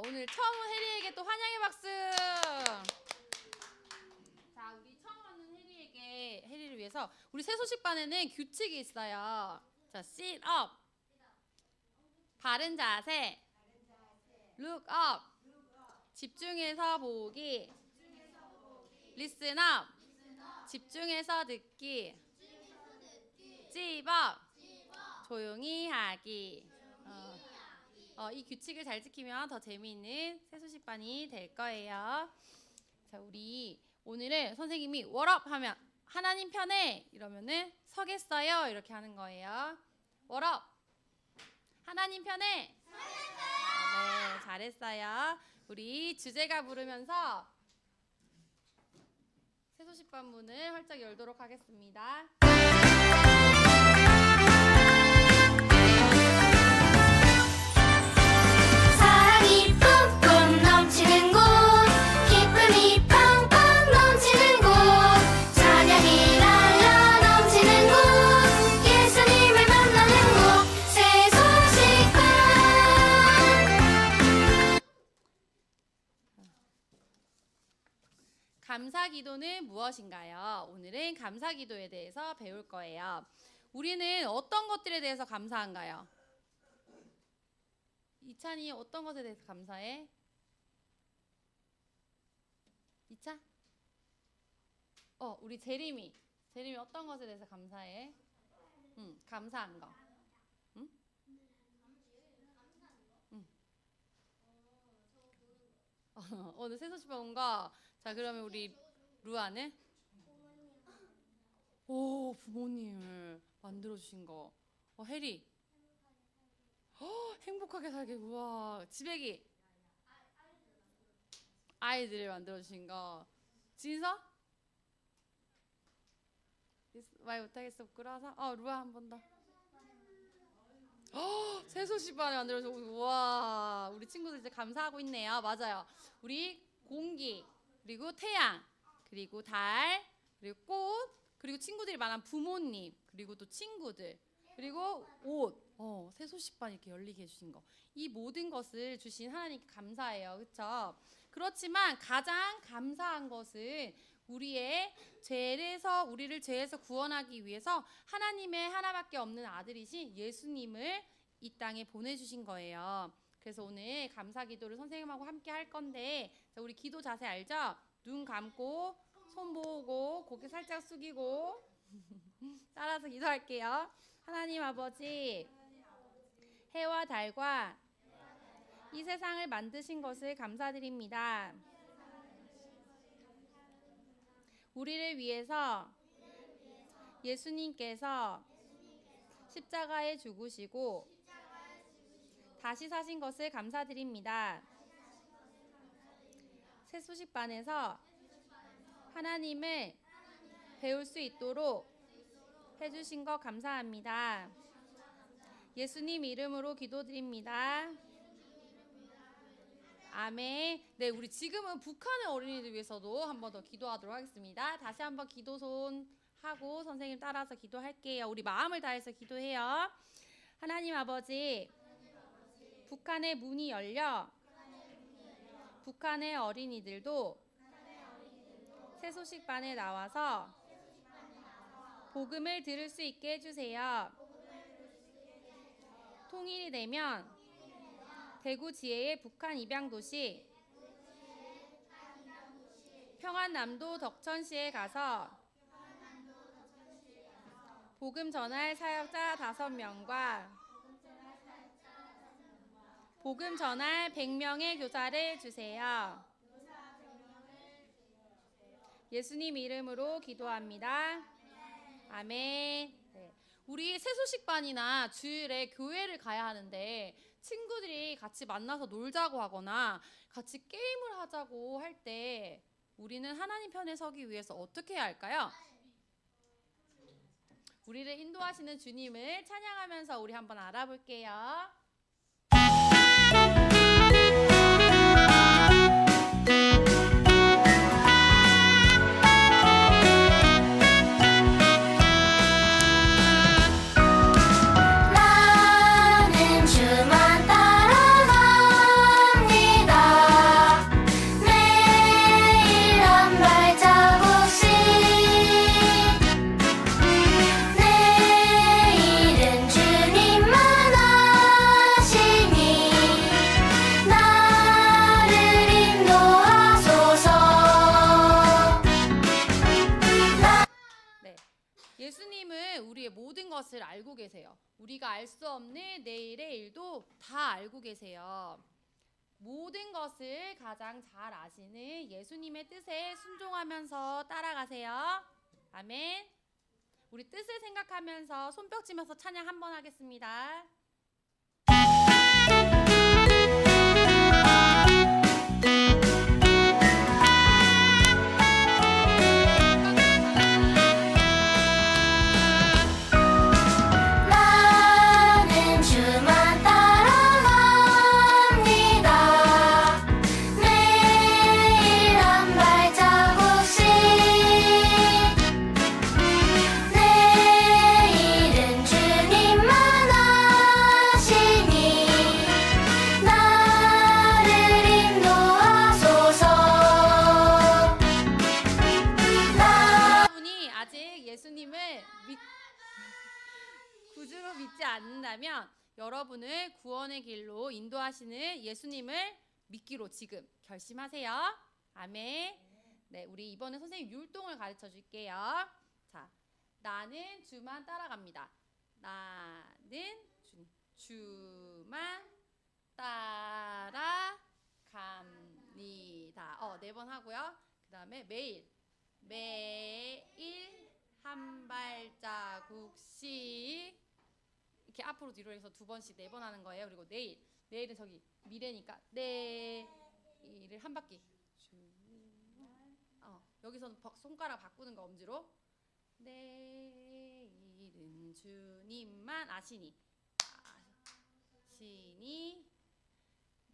오늘 처음 온 혜리에게 또 환영의 박수. 자, 우리 처음 왔는 혜리를 위해서 우리 새소식반에는 규칙이 있어요. 자, sit up, 바른 자세, look up, 집중해서 보기, listen up, 집중해서 듣기, 집업, 조용히 하기. 이 규칙을 잘 지키면 더 재미있는 새소식반이 될 거예요. 자, 우리 오늘은 선생님이 what up 하면 하나님 편에 이러면은 서겠어요 이렇게 하는 거예요. what up, 하나님 편에 서겠어요. 네, 잘했어요. 우리 주제가 부르면서 새소식반 문을 활짝 열도록 하겠습니다. 사랑이 뿜뿜 넘치는 곳, 기쁨이 팡팡 넘치는 곳, 찬양이 날라 넘치는 곳, 예수님을 만나는 곳, 새소식반. 감사기도는 무엇인가요? 오늘은 감사기도에 대해서 배울 거예요. 우리는 어떤 것들에 대해서 감사한가요? 이찬이 어떤 것에 대해서 감사해? 이찬? 우리 재림이 어떤 것에 대해서 감사해? 감사한 거. 응? 오늘 새소식반 온 거. 자, 그러면 우리 루아는? 오, 부모님을 만들어 주신 거. 혜리. 행복하게 살게. 우와. 지백이. 아이들을 만들어 주신 거. 진서? 말 못하겠어. 부끄러워서. 루아 한 번 더. 새소식반을 만들어 주고. 우와. 우리 친구들 이제 감사하고 있네요. 맞아요. 우리 공기, 그리고 태양, 그리고 달, 그리고 꽃, 그리고 친구들이 많은 부모님, 그리고 또 친구들, 그리고 옷. 새소식반 이렇게 열리게 해주신 거. 이 모든 것을 주신 하나님께 감사해요. 그렇죠? 그렇지만 가장 감사한 것은 우리를 죄에서 구원하기 위해서 하나님의 하나밖에 없는 아들이신 예수님을 이 땅에 보내주신 거예요. 그래서 오늘 감사기도를 선생님하고 함께 할 건데, 자, 우리 기도 자세 알죠? 눈 감고 손 모으고 고개 살짝 숙이고 따라서 기도할게요. 하나님 아버지, 해와 달과 이 세상을 만드신 것을 감사드립니다. 우리를 위해서 예수님께서 십자가에 죽으시고 다시 사신 것을 감사드립니다. 새소식반에서 하나님을 배울 수 있도록 해주신 것 감사합니다. 예수님 이름으로 기도드립니다. 아멘. 네, 우리 지금은 북한의 어린이들 위해서도 한 번 더 기도하도록 하겠습니다. 다시 한번 기도 손 하고 선생님 따라서 기도할게요. 우리 마음을 다해서 기도해요. 하나님 아버지, 북한의 문이 열려 북한의 어린이들도 새소식반에 나와서 복음을 들을 수 있게 해주세요. 통일이 되면 대구 지혜의 북한 입양도시 평안남도 덕천시에 가서 복음 전할 사역자 5명과 복음 전할 100명의 교사를 주세요. 예수님 이름으로 기도합니다. 아멘. 네. 우리 새소식반이나 주일에 교회를 가야 하는데 친구들이 같이 만나서 놀자고 하거나 같이 게임을 하자고 할 때 우리는 하나님 편에 서기 위해서 어떻게 해야 할까요? 우리를 인도하시는 주님을 찬양하면서 우리 한번 알아볼게요. 나는 주만 따라갑니다. 알고 계세요. 우리가 알 수 없는 내일의 일도 다 알고 계세요. 모든 것을 가장 잘 아시는 예수님의 뜻에 순종하면서 따라가세요. 아멘. 우리 뜻을 생각하면서 손뼉 치면서 찬양 한번 하겠습니다. 나는 주만 따라갑니다. 매일 한 발자국씩 내일은 주님만 아시니 나를 인도하소서. 여러분이 아직 예수님을 구주로 믿지 않는다면 여러분을 구원의 길로 인도하시는 예수님을 믿기로 지금 결심하세요. 아멘. 네, 우리 이번에 선생님 율동을 가르쳐 줄게요. 자, 나는 주만 따라갑니다. 나는 주만 따라갑니다. 네 번 하고요. 그 다음에 매일 한 발자국씩 이렇게 앞으로 뒤로 해서 두 번씩 4번 하는 거예요. 그리고 내일은 저기 미래니까 내일을 한 바퀴. 여기서는 손가락 바꾸는 거 엄지로. 내일은 주님만 아시니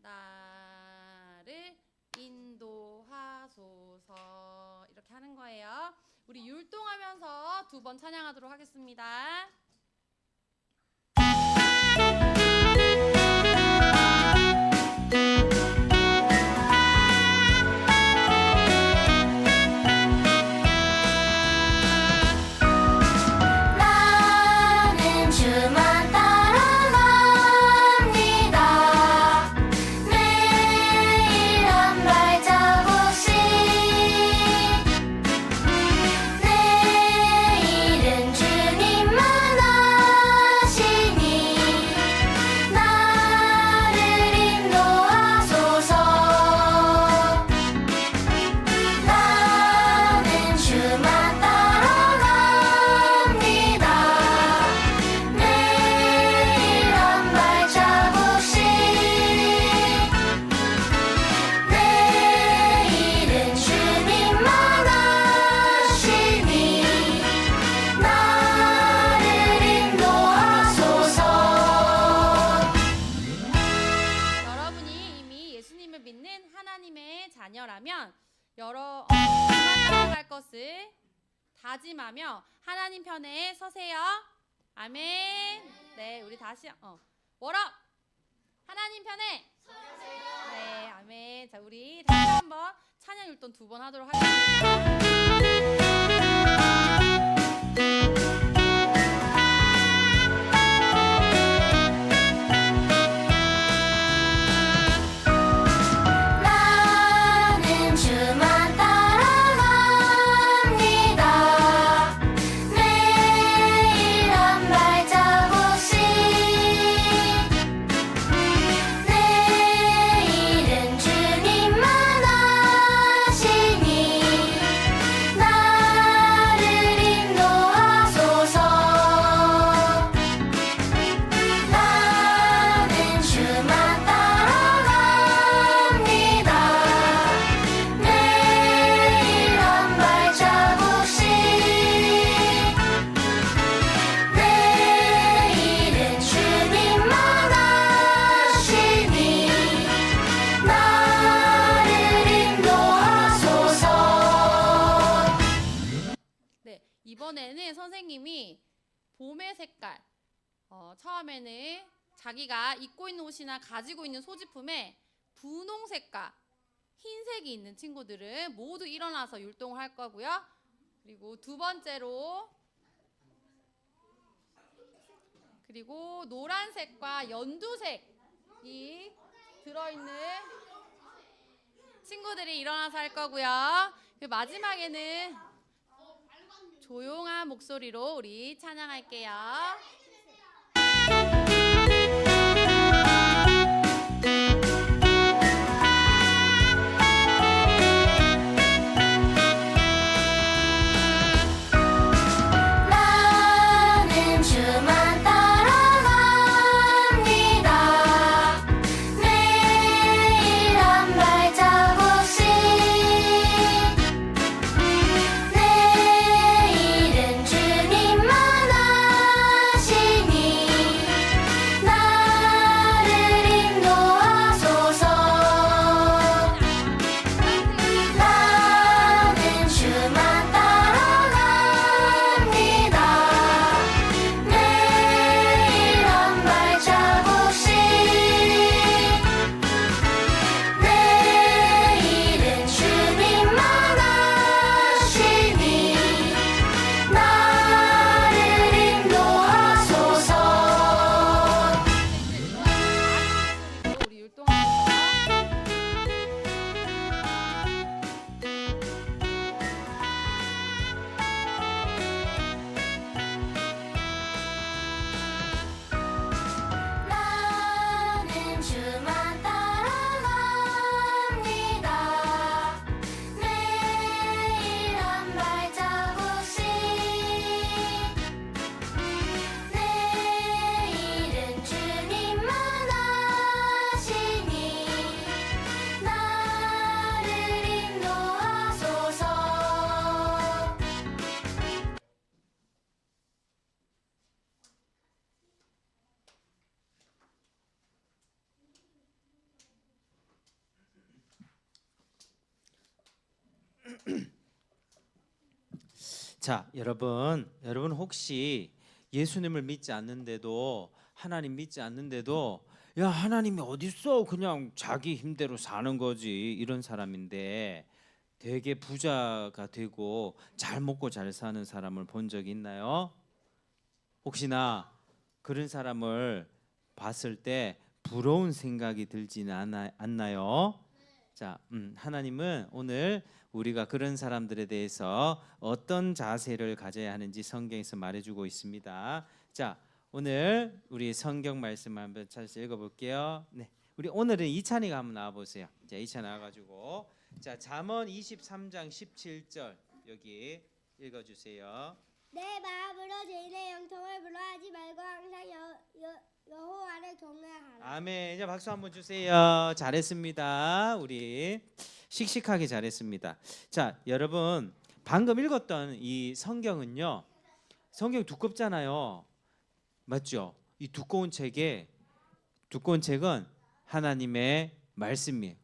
나를 인도하소서. 이렇게 하는 거예요. 우리 율동하면서 2번 찬양하도록 하겠습니다. 나는 주만 따라갑니다. 매일 한 발자국씩 내일은 주님만 아시니 나를 인도하소서. 나는 주만 따라갑니다. 매일 한 발자국씩 내일은 주님만 아시니 나를 인도하소서. 여러분이 이미 예수님을 믿는 하나님의 자녀라면 주만 따라갈 것을 다짐하며 하나님 편에 서세요. 아멘. 네, 우리 다시 워럽 하나님 편에 서세요. 네, 아멘. 자, 우리 다시 한번 찬양 율동 2번 하도록 하겠습니다. 나는 주만 따라갑니다. 매일 한 발자국씩 내일은 주님만 아시니 나를 인도하소서. 나는 주만 따라갑니다. 매일 한 발자국씩 내일은 주님만 아시니 나를 인도하소서. 네, 이번에는 선생님이 봄의 색깔, 처음에는 자기가 입고 있는 옷이나 가지고 있는 소지품에 분홍색과 흰색이 있는 친구들은 모두 일어나서 율동을 할 거고요. 그리고 2번째로 그리고 노란색과 연두색이 들어있는 친구들이 일어나서 할 거고요. 그리고 마지막에는 조용한 목소리로 우리 찬양할게요. 자, 여러분 혹시 예수님을 믿지 않는데도 하나님 믿지 않는데도 야, 하나님이 어딨어? 그냥 자기 힘대로 사는 거지. 이런 사람인데 되게 부자가 되고 잘 먹고 잘 사는 사람을 본 적 있나요? 혹시나 그런 사람을 봤을 때 부러운 생각이 들지는 않나요? 자, 하나님은 오늘 우리가 그런 사람들에 대해서 어떤 자세를 가져야 하는지 성경에서 말해주고 있습니다. 자, 오늘 우리 성경 말씀 한번 찾아서 읽어볼게요. 네, 우리 오늘은 이찬이가 한번 나와보세요. 자, 이찬 나와가지고 자, 잠언 23장 17절 여기 읽어주세요. 내 마음으로 죄인의 영통을 불러하지 말고 항상 여호와를 경외하라. 아멘. 이제 박수 한번 주세요. 잘했습니다. 우리 씩씩하게 잘했습니다. 자, 여러분 방금 읽었던 이 성경은요, 성경 두껍잖아요. 맞죠? 이 두꺼운 책은 하나님의 말씀이에요.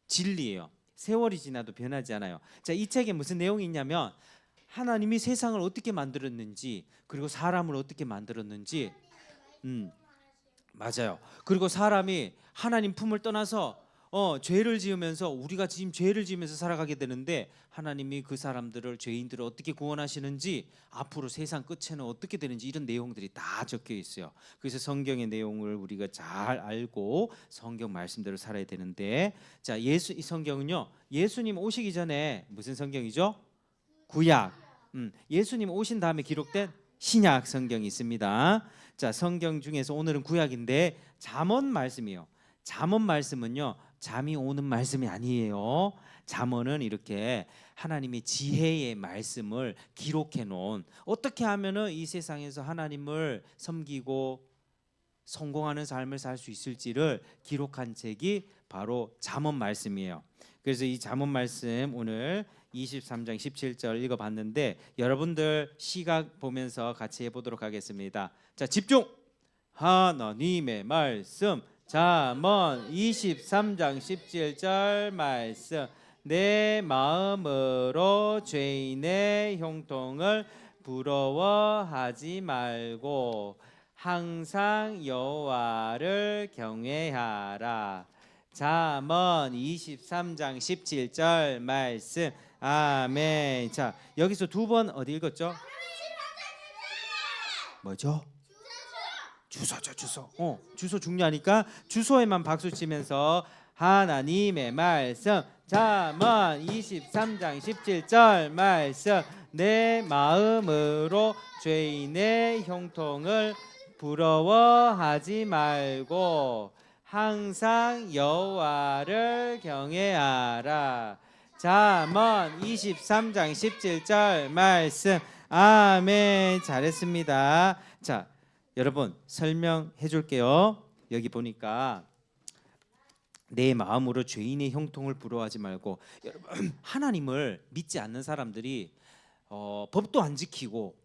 진리예요. 세월이 지나도 변하지 않아요. 자, 이 책에 무슨 내용이 있냐면 하나님이 세상을 어떻게 만들었는지, 그리고 사람을 어떻게 만들었는지, 맞아요. 그리고 사람이 하나님 품을 떠나서 죄를 지으면서, 우리가 지금 죄를 지으면서 살아가게 되는데 하나님이 그 사람들을, 죄인들을 어떻게 구원하시는지, 앞으로 세상 끝에는 어떻게 되는지, 이런 내용들이 다 적혀 있어요. 그래서 성경의 내용을 우리가 잘 알고 성경 말씀대로 살아야 되는데, 자, 이 성경은요, 예수님 오시기 전에 무슨 성경이죠? 구약. 예수님 오신 다음에 기록된 신약 성경이 있습니다. 자, 성경 중에서 오늘은 구약인데 잠언 말씀이에요. 잠언 말씀은요, 잠이 오는 말씀이 아니에요. 잠언은 이렇게 하나님의 지혜의 말씀을 기록해 놓은, 어떻게 하면은 이 세상에서 하나님을 섬기고 성공하는 삶을 살 수 있을지를 기록한 책이 바로 잠언 말씀이에요. 그래서 이 잠언 말씀 오늘 23장 17절 읽어봤는데 여러분들 시각 보면서 같이 해보도록 하겠습니다. 자, 집중! 하나님의 말씀, 잠언 23장 17절 말씀. 내 마음으로 죄인의 형통을 부러워하지 말고 항상 여호와를 경외하라. 잠언 23장 17절 말씀. 아멘. 자, 여기서 두 번 어디 읽었죠? 뭐죠? 주소. 주소 중요하니까 주소에만 박수 치면서 하나님의 말씀, 잠언 23장 17절 말씀. 내 마음으로 죄인의 형통을 부러워하지 말고 항상 여호와를 경외하라. 잠언 23장 17절 말씀. 아멘. 잘했습니다. 자, 여러분 설명해 줄게요. 여기 보니까 내 마음으로 죄인의 형통을 부러워하지 말고, 여러분 하나님을 믿지 않는 사람들이 법도 안 지키고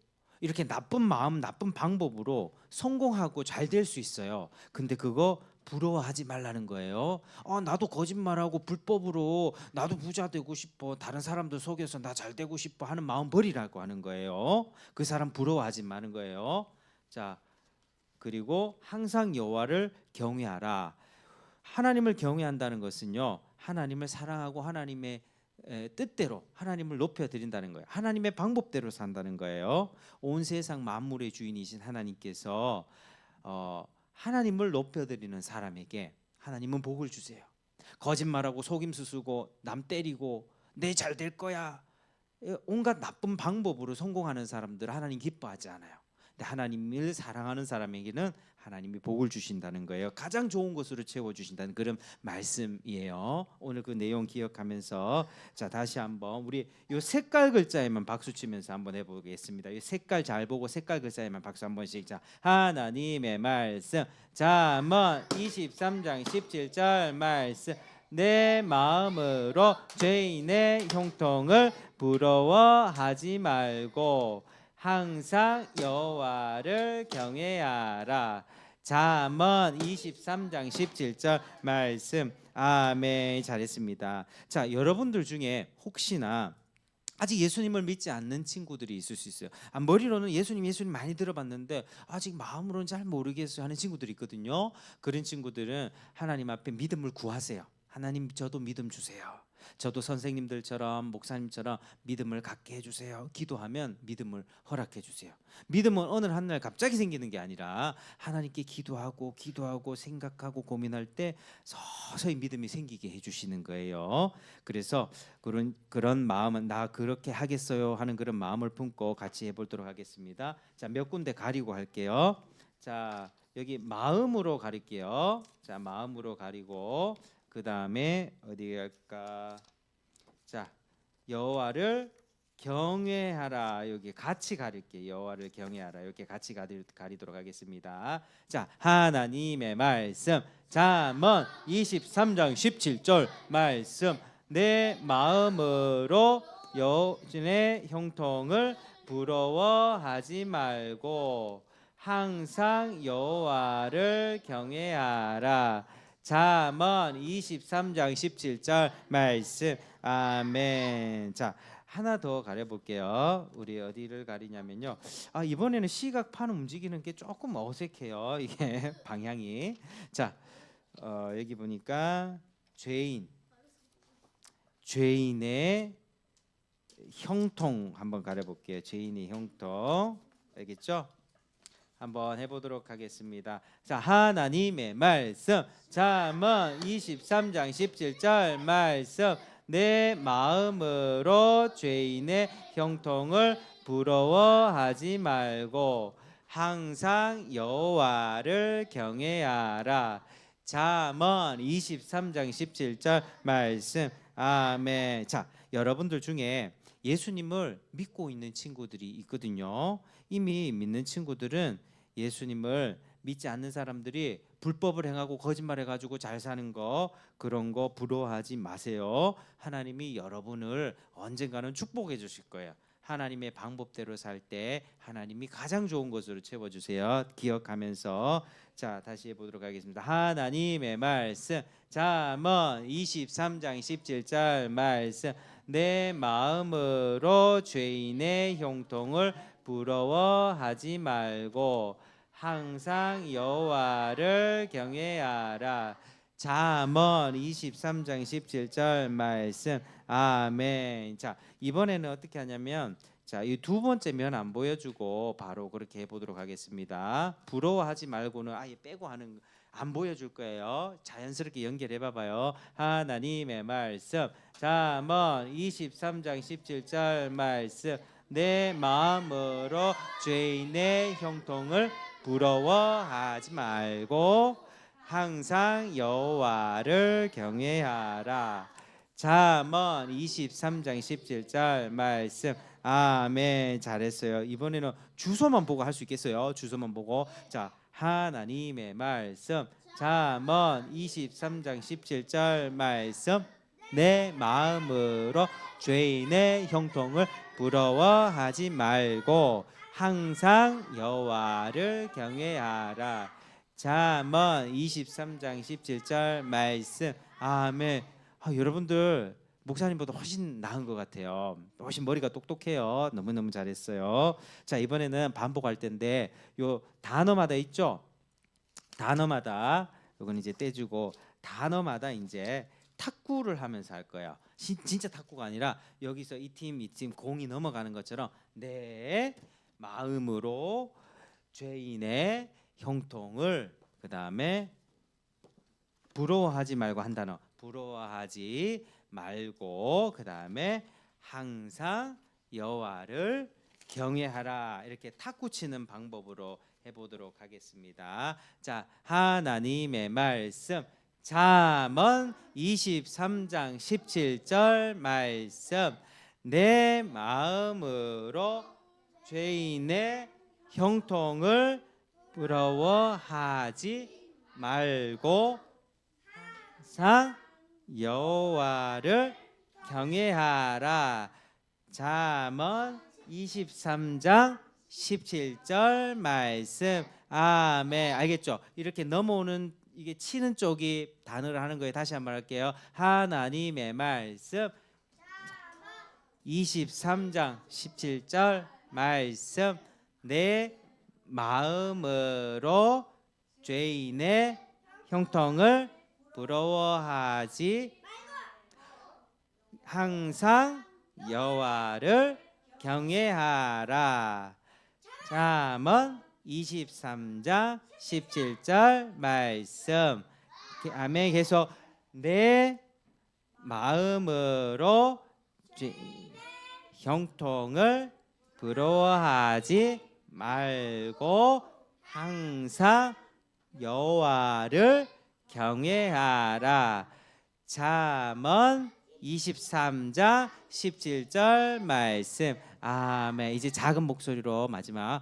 이렇게 나쁜 마음, 나쁜 방법으로 성공하고 잘 될 수 있어요. 근데 그거 부러워하지 말라는 거예요. 나도 거짓말하고 불법으로 나도 부자 되고 싶어, 다른 사람들 속여서 나 잘 되고 싶어 하는 마음 버리라고 하는 거예요. 그 사람 부러워하지 마는 거예요. 자, 그리고 항상 여호와를 경외하라. 하나님을 경외한다는 것은요, 하나님을 사랑하고 하나님의 뜻대로 하나님을 높여드린다는 거예요. 하나님의 방법대로 산다는 거예요. 온 세상 만물의 주인이신 하나님께서 하나님을 높여드리는 사람에게 하나님은 복을 주세요. 거짓말하고 속임수 쓰고 남 때리고 내 잘 될 거야, 온갖 나쁜 방법으로 성공하는 사람들 하나님 기뻐하지 않아요. 근데 하나님을 사랑하는 사람에게는 하나님이 복을 주신다는 거예요. 가장 좋은 것으로 채워주신다는 그런 말씀이에요. 오늘 그 내용 기억하면서, 자, 다시 한번 우리 요 색깔 글자에만 박수 치면서 한번 해보겠습니다. 이 색깔 잘 보고 색깔 글자에만 박수 한 번씩. 자, 하나님의 말씀, 잠언 23장 17절 말씀. 내 마음으로 죄인의 형통을 부러워하지 말고 항상 여호와를 경외하라. 잠언 23장 17절 말씀. 아멘. 잘했습니다. 자, 여러분들 중에 혹시나 아직 예수님을 믿지 않는 친구들이 있을 수 있어요. 머리로는 예수님 많이 들어봤는데 아직 마음으로는 잘 모르겠어요 하는 친구들이 있거든요. 그런 친구들은 하나님 앞에 믿음을 구하세요. 하나님, 저도 믿음 주세요. 저도 선생님들처럼 목사님처럼 믿음을 갖게 해주세요. 기도하면 믿음을 허락해 주세요. 믿음은 어느 한날 갑자기 생기는 게 아니라 하나님께 기도하고 생각하고 고민할 때 서서히 믿음이 생기게 해주시는 거예요. 그래서 그런 마음은 나 그렇게 하겠어요 하는 그런 마음을 품고 같이 해보도록 하겠습니다. 자, 몇 군데 가리고 할게요. 자, 여기 마음으로 가릴게요. 자, 마음으로 가리고 그 다음에 어디 갈까? 자, 여호와를 경외하라. 여기 같이 가릴게. 여호와를 경외하라. 이렇게 같이 가리도록 하겠습니다. 자, 하나님의 말씀. 잠언 23장 17절 말씀. 내 마음으로 여호와의 형통을 부러워하지 말고 항상 여호와를 경외하라. 잠언 23장 17절 말씀. 아멘. 자, 하나 더 가려볼게요. 우리 어디를 가리냐면요. 이번에는 시각판 움직이는 게 조금 어색해요. 이게 방향이. 자, 여기 보니까 죄인의 형통 한번 가려볼게요. 죄인의 형통. 알겠죠? 한번 해보도록 하겠습니다. 자, 하나님의 말씀. 잠언 23장 17절 말씀. 내 마음으로 죄인의 형통을 부러워하지 말고 항상 여호와를 경외하라. 잠언 23장 17절 말씀. 아멘. 자, 여러분들 중에 예수님을 믿고 있는 친구들이 있거든요. 이미 믿는 친구들은 예수님을 믿지 않는 사람들이 불법을 행하고 거짓말해가지고 잘 사는 거, 그런 거 부러워하지 마세요. 하나님이 여러분을 언젠가는 축복해 주실 거예요. 하나님의 방법대로 살 때 하나님이 가장 좋은 것으로 채워주세요. 기억하면서. 자, 다시 해보도록 하겠습니다. 하나님의 말씀. 잠언 23장 17절 말씀. 내 마음으로 죄인의 형통을 부러워하지 말고 항상 여호와를 경외하라. 잠언 23장 17절 말씀. 아멘. 자, 이번에는 어떻게 하냐면, 자, 이 두 번째 면 안 보여주고 바로 그렇게 해보도록 하겠습니다. 부러워하지 말고는 아예 빼고 하는, 안 보여줄 거예요. 자연스럽게 연결해봐봐요. 하나님의 말씀. 잠언 23장 17절 말씀. 내 마음으로 죄인의 형통을 부러워하지 말고 항상 여호와를 경외하라. 잠언 23장 17절 말씀. 아멘. 잘했어요. 이번에는 주소만 보고 할 수 있겠어요? 주소만 보고. 자, 하나님의 말씀. 잠언 23장 17절 말씀. 내 마음으로 죄인의 형통을 부러워하지 말고 항상 여호와를 경외하라. 잠언 23장 17절 말씀. 아멘. 여러분들 목사님보다 훨씬 나은 것 같아요. 훨씬 머리가 똑똑해요. 너무너무 잘했어요. 자, 이번에는 반복할 텐데 요 단어마다 있죠? 단어마다 요건 이제 떼주고 단어마다 이제 탁구를 하면서 할 거예요. 진짜 탁구가 아니라 여기서 이 팀 공이 넘어가는 것처럼 내 마음으로 죄인의 형통을, 그 다음에 부러워하지 말고 한 단어, 부러워하지 말고, 그 다음에 항상 여호와를 경외하라. 이렇게 탁구 치는 방법으로 해보도록 하겠습니다. 자, 하나님의 말씀. 잠언 23장 17절 말씀. 내 마음으로 죄인의 형통을 부러워하지 말고 항상 여호와를 경외하라. 잠언 23장 17절 말씀. 아멘. 알겠죠? 이렇게 넘어오는, 이게 치는 쪽이 단어를 하는 거예요. 다시 한번 할게요. 하나님의 말씀. 23장 17절 말씀. 내 마음으로 죄인의 형통을 부러워하지 항상 여호와를 경외하라. 잠언 23장 17절 말씀. 아멘. 계속 내 마음으로 형통을 부러워하지 말고 항상 여호와를 경외하라. 잠언 23장 17절 말씀. 아멘. 이제 작은 목소리로 마지막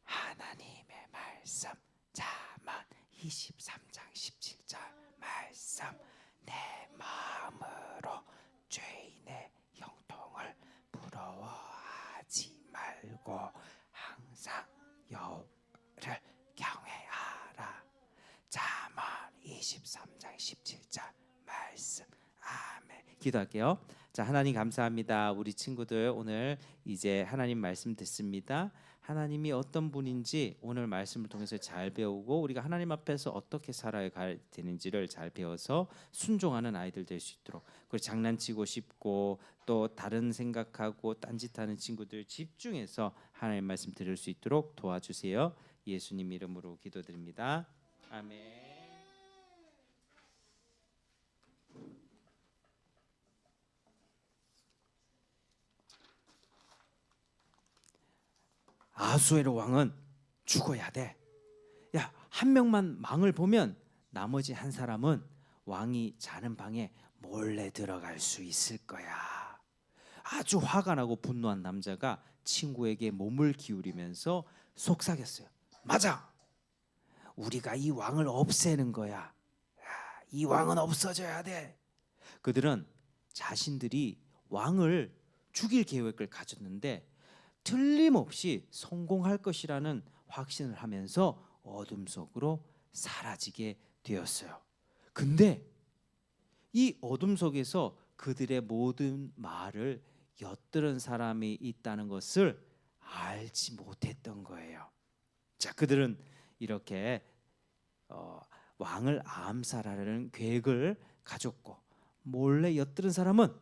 하나님의 말씀. 잠언 23장 17절 말씀. 내 마음으로 죄인의 형통을 부러워하지 말고 항상 여호와를 경외하라. 잠언 23장 17절 말씀. 아멘. 기도할게요. 자, 하나님 감사합니다. 우리 친구들 오늘 이제 하나님 말씀 듣습니다. 하나님이 어떤 분인지 오늘 말씀을 통해서 잘 배우고 우리가 하나님 앞에서 어떻게 살아야 되는지를 잘 배워서 순종하는 아이들 될 수 있도록, 그리고 장난치고 싶고 또 다른 생각하고 딴짓하는 친구들 집중해서 하나님 말씀 들을 수 있도록 도와주세요. 예수님 이름으로 기도드립니다. 아멘. 아수에로 왕은 죽어야 돼. 야, 한 명만 망을 보면 나머지 한 사람은 왕이 자는 방에 몰래 들어갈 수 있을 거야. 아주 화가 나고 분노한 남자가 친구에게 몸을 기울이면서 속삭였어요. 맞아. 우리가 이 왕을 없애는 거야. 이 왕은 없어져야 돼. 그들은 자신들이 왕을 죽일 계획을 가졌는데 틀림없이 성공할 것이라는 확신을 하면서 어둠 속으로 사라지게 되었어요. 근데 이 어둠 속에서 그들의 모든 말을 엿들은 사람이 있다는 것을 알지 못했던 거예요. 자, 그들은 이렇게 왕을 암살하려는 계획을 가졌고 몰래 엿들은 사람은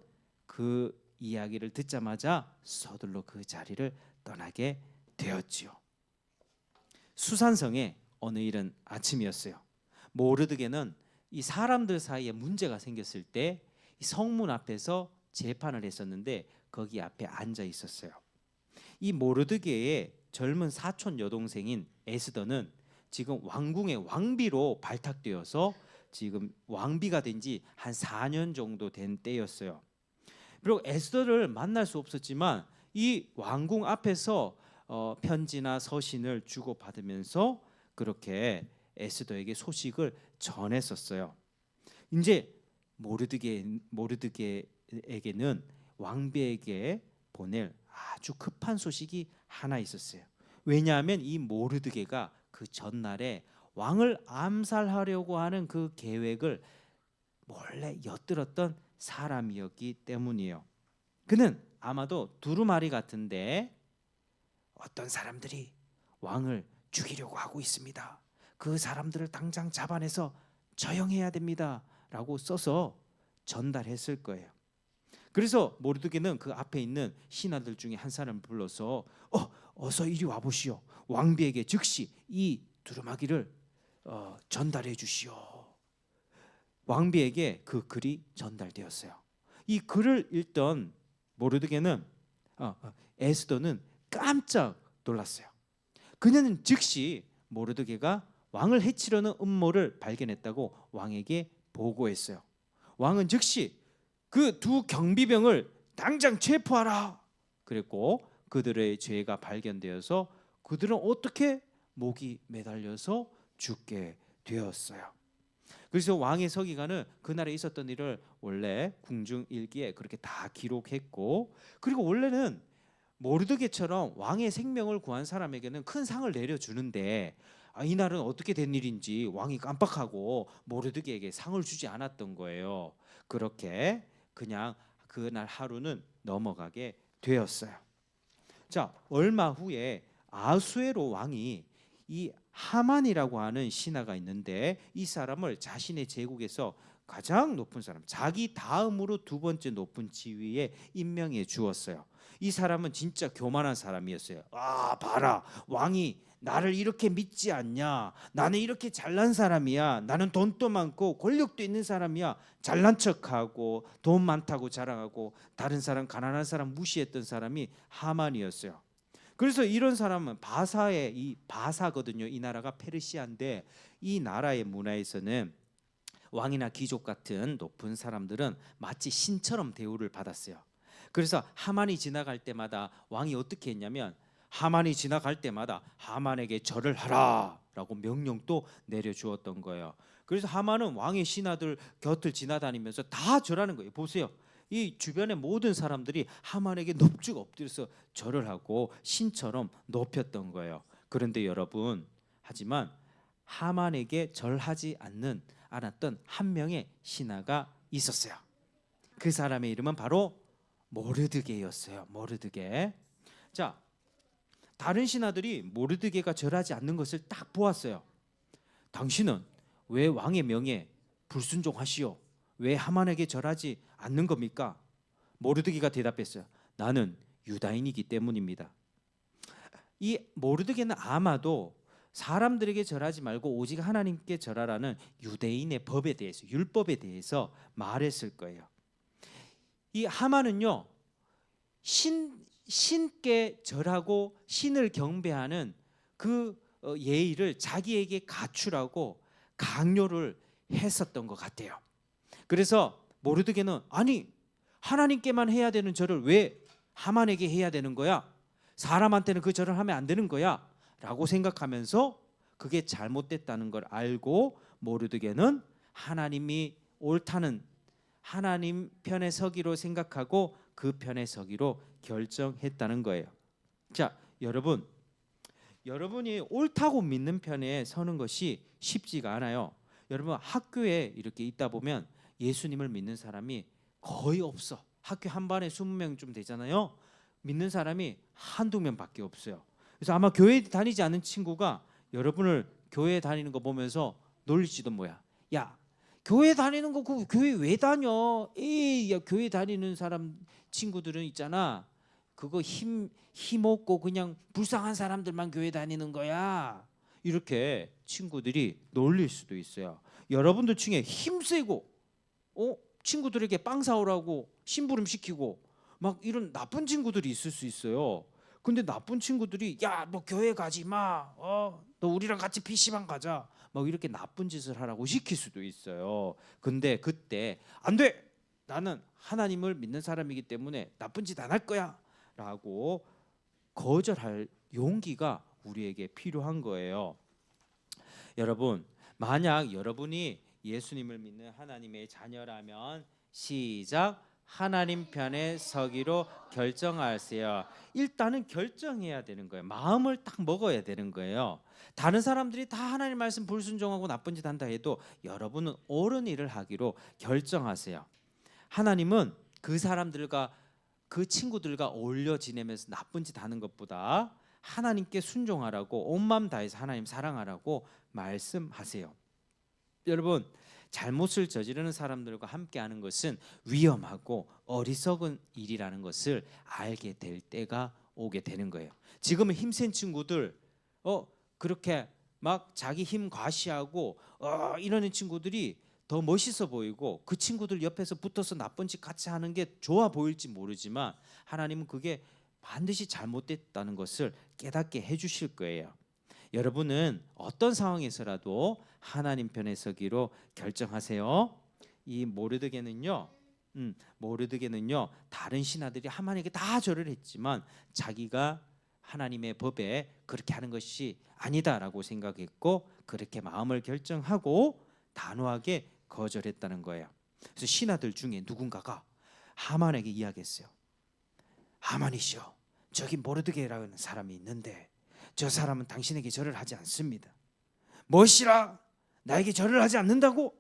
그 이야기를 듣자마자 서둘러 그 자리를 떠나게 되었지요. 수산성에 어느 이른 아침이었어요. 모르드게는 이 사람들 사이에 문제가 생겼을 때 이 성문 앞에서 재판을 했었는데 거기 앞에 앉아 있었어요. 이 모르드게의 젊은 사촌 여동생인 에스더는 지금 왕궁의 왕비로 발탁되어서 지금 왕비가 된 지 한 4년 정도 된 때였어요. 그리고 에스더를 만날 수 없었지만 이 왕궁 앞에서 편지나 서신을 주고받으면서 그렇게 에스더에게 소식을 전했었어요. 이제 모르드게에게는 왕비에게 보낼 아주 급한 소식이 하나 있었어요. 왜냐하면 이 모르드게가 그 전날에 왕을 암살하려고 하는 그 계획을 몰래 엿들었던 사람이었기 때문이에요. 그는 아마도 두루마리 같은데 어떤 사람들이 왕을 죽이려고 하고 있습니다. 그 사람들을 당장 잡아내서 처형해야 됩니다. 라고 써서 전달했을 거예요. 그래서 모르드게는 그 앞에 있는 신하들 중에 한 사람을 불러서 어서 이리 와보시오. 왕비에게 즉시 이 두루마기를 전달해 주시오. 왕비에게 그 글이 전달되었어요. 이 글을 읽던 모르드게는 에스더는 깜짝 놀랐어요. 그녀는 즉시 모르드게가 왕을 해치려는 음모를 발견했다고 왕에게 보고했어요. 왕은 즉시 그 두 경비병을 당장 체포하라 그랬고 그들의 죄가 발견되어서 그들은 어떻게 목이 매달려서 죽게 되었어요. 그래서 왕의 서기관은 그날에 있었던 일을 원래 궁중 일기에 그렇게 다 기록했고, 그리고 원래는 모르드게처럼 왕의 생명을 구한 사람에게는 큰 상을 내려주는데 이날은 어떻게 된 일인지 왕이 깜빡하고 모르드게에게 상을 주지 않았던 거예요. 그렇게 그냥 그날 하루는 넘어가게 되었어요. 자, 얼마 후에 아수에로 왕이 이 하만이라고 하는 신하가 있는데 이 사람을 자신의 제국에서 가장 높은 사람, 자기 다음으로 두 번째 높은 지위에 임명해 주었어요. 이 사람은 진짜 교만한 사람이었어요. 아, 봐라, 왕이 나를 이렇게 믿지 않냐? 나는 이렇게 잘난 사람이야. 나는 돈도 많고 권력도 있는 사람이야. 잘난 척하고 돈 많다고 자랑하고 다른 사람, 가난한 사람 무시했던 사람이 하만이었어요. 그래서 이런 사람은 바사의 이 바사거든요. 이 나라가 페르시아인데 이 나라의 문화에서는 왕이나 귀족 같은 높은 사람들은 마치 신처럼 대우를 받았어요. 그래서 하만이 지나갈 때마다 왕이 어떻게 했냐면 하만이 지나갈 때마다 하만에게 절을 하라라고 명령도 내려주었던 거예요. 그래서 하만은 왕의 신하들 곁을 지나다니면서 다 절하는 거예요. 보세요. 이 주변의 모든 사람들이 하만에게 넙죽 엎드려서 절을 하고 신처럼 높였던 거예요. 그런데 여러분, 하지만 하만에게 절하지 않았던 한 명의 신하가 있었어요. 그 사람의 이름은 바로 모르드게였어요. 모르드게. 자, 다른 신하들이 모르드게가 절하지 않는 것을 딱 보았어요. 당신은 왜 왕의 명에 불순종하시오? 왜 하만에게 절하지 않는 겁니까? 모르드게가 대답했어요. 나는 유다인이기 때문입니다. 이 모르드게는 아마도 사람들에게 절하지 말고 오직 하나님께 절하라는 유대인의 법에 대해서, 율법에 대해서 말했을 거예요. 이 하만은요, 신께 절하고 신을 경배하는 그 예의를 자기에게 갖추라고 강요를 했었던 것 같아요. 그래서 모르드게는 아니, 하나님께만 해야 되는 절을 왜 하만에게 해야 되는 거야? 사람한테는 그 절을 하면 안 되는 거야? 라고 생각하면서 그게 잘못됐다는 걸 알고 모르드게는 하나님이 옳다는 하나님 편에 서기로 생각하고 그 편에 서기로 결정했다는 거예요. 자, 여러분이 옳다고 믿는 편에 서는 것이 쉽지가 않아요. 여러분, 학교에 이렇게 있다 보면 예수님을 믿는 사람이 거의 없어. 학교 한 반에 20명쯤 되잖아요. 믿는 사람이 한두 명밖에 없어요. 그래서 아마 교회 다니지 않는 친구가 여러분을 교회 다니는 거 보면서 놀릴지도 뭐야. 야, 교회 다니는 거 그 교회 왜 다녀? 에이, 야, 교회 다니는 사람 친구들은 있잖아. 그거 힘 없고 그냥 불쌍한 사람들만 교회 다니는 거야. 이렇게 친구들이 놀릴 수도 있어요. 여러분들 중에 힘세고 친구들에게 빵 사오라고 심부름 시키고 막 이런 나쁜 친구들이 있을 수 있어요. 근데 나쁜 친구들이 야, 너 교회 가지 마. 너 우리랑 같이 PC방 가자. 막 이렇게 나쁜 짓을 하라고 시킬 수도 있어요. 근데 그때 안 돼. 나는 하나님을 믿는 사람이기 때문에 나쁜 짓 안 할 거야. 라고 거절할 용기가 우리에게 필요한 거예요. 여러분, 만약 여러분이 예수님을 믿는 하나님의 자녀라면 시작. 하나님 편에 서기로 결정하세요. 일단은 결정해야 되는 거예요. 마음을 딱 먹어야 되는 거예요. 다른 사람들이 다 하나님 말씀 불순종하고 나쁜 짓 한다 해도 여러분은 옳은 일을 하기로 결정하세요. 하나님은 그 사람들과 그 친구들과 어울려 지내면서 나쁜 짓 하는 것보다 하나님께 순종하라고 온 마음 다해서 하나님 사랑하라고 말씀하세요. 여러분, 잘못을 저지르는 사람들과 함께하는 것은 위험하고 어리석은 일이라는 것을 알게 될 때가 오게 되는 거예요. 지금은 힘센 친구들 그렇게 막 자기 힘 과시하고 이러는 친구들이 더 멋있어 보이고 그 친구들 옆에서 붙어서 나쁜 짓 같이 하는 게 좋아 보일지 모르지만 하나님은 그게 반드시 잘못됐다는 것을 깨닫게 해주실 거예요. 여러분은 어떤 상황에서라도 하나님 편에 서기로 결정하세요. 이 모르드게는요 다른 신하들이 하만에게 다 절을 했지만 자기가 하나님의 법에 그렇게 하는 것이 아니다라고 생각했고 그렇게 마음을 결정하고 단호하게 거절했다는 거예요. 그래서 신하들 중에 누군가가 하만에게 이야기했어요. 하만이시여, 저기 모르드게라는 사람이 있는데 저 사람은 당신에게 절을 하지 않습니다. 무엇이라? 나에게 절을 하지 않는다고?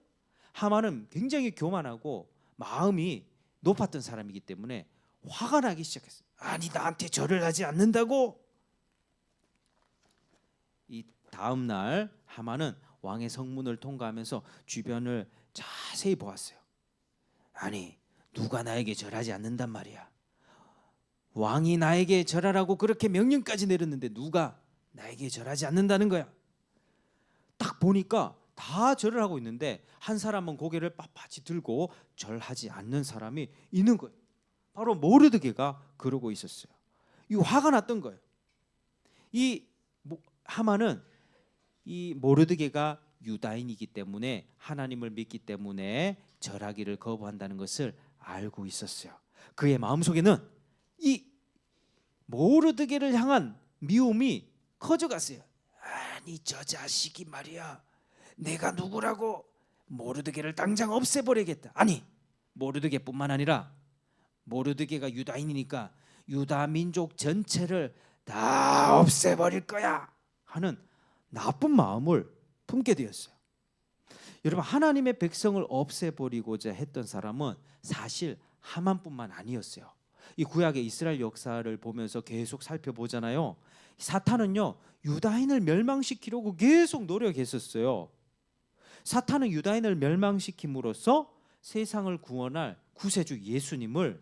하만은 굉장히 교만하고 마음이 높았던 사람이기 때문에 화가 나기 시작했어요. 아니 나한테 절을 하지 않는다고? 이 다음 날 하만은 왕의 성문을 통과하면서 주변을 자세히 보았어요. 아니 누가 나에게 절하지 않는단 말이야. 왕이 나에게 절하라고 그렇게 명령까지 내렸는데 누가 나에게 절하지 않는다는 거야. 딱 보니까 다 절을 하고 있는데 한 사람은 고개를 빳빳이 들고 절하지 않는 사람이 있는 거예요. 바로 모르드게가 그러고 있었어요. 이 화가 났던 거예요. 이 하만은 이 모르드게가 유다인이기 때문에 하나님을 믿기 때문에 절하기를 거부한다는 것을 알고 있었어요. 그의 마음속에는 이 모르드게를 향한 미움이 커져갔어요. 아니 저 자식이 말이야, 내가 누구라고 모르드게를 당장 없애버리겠다. 아니 모르드게뿐만 아니라 모르드게가 유다인이니까 유다 민족 전체를 다 없애버릴 거야 하는 나쁜 마음을 품게 되었어요. 여러분 하나님의 백성을 없애버리고자 했던 사람은 사실 하만뿐만 아니었어요. 이 구약의 이스라엘 역사를 보면서 계속 살펴보잖아요. 사탄은요 유다인을 멸망시키려고 계속 노력했었어요. 사탄은 유다인을 멸망시킴으로써 세상을 구원할 구세주 예수님이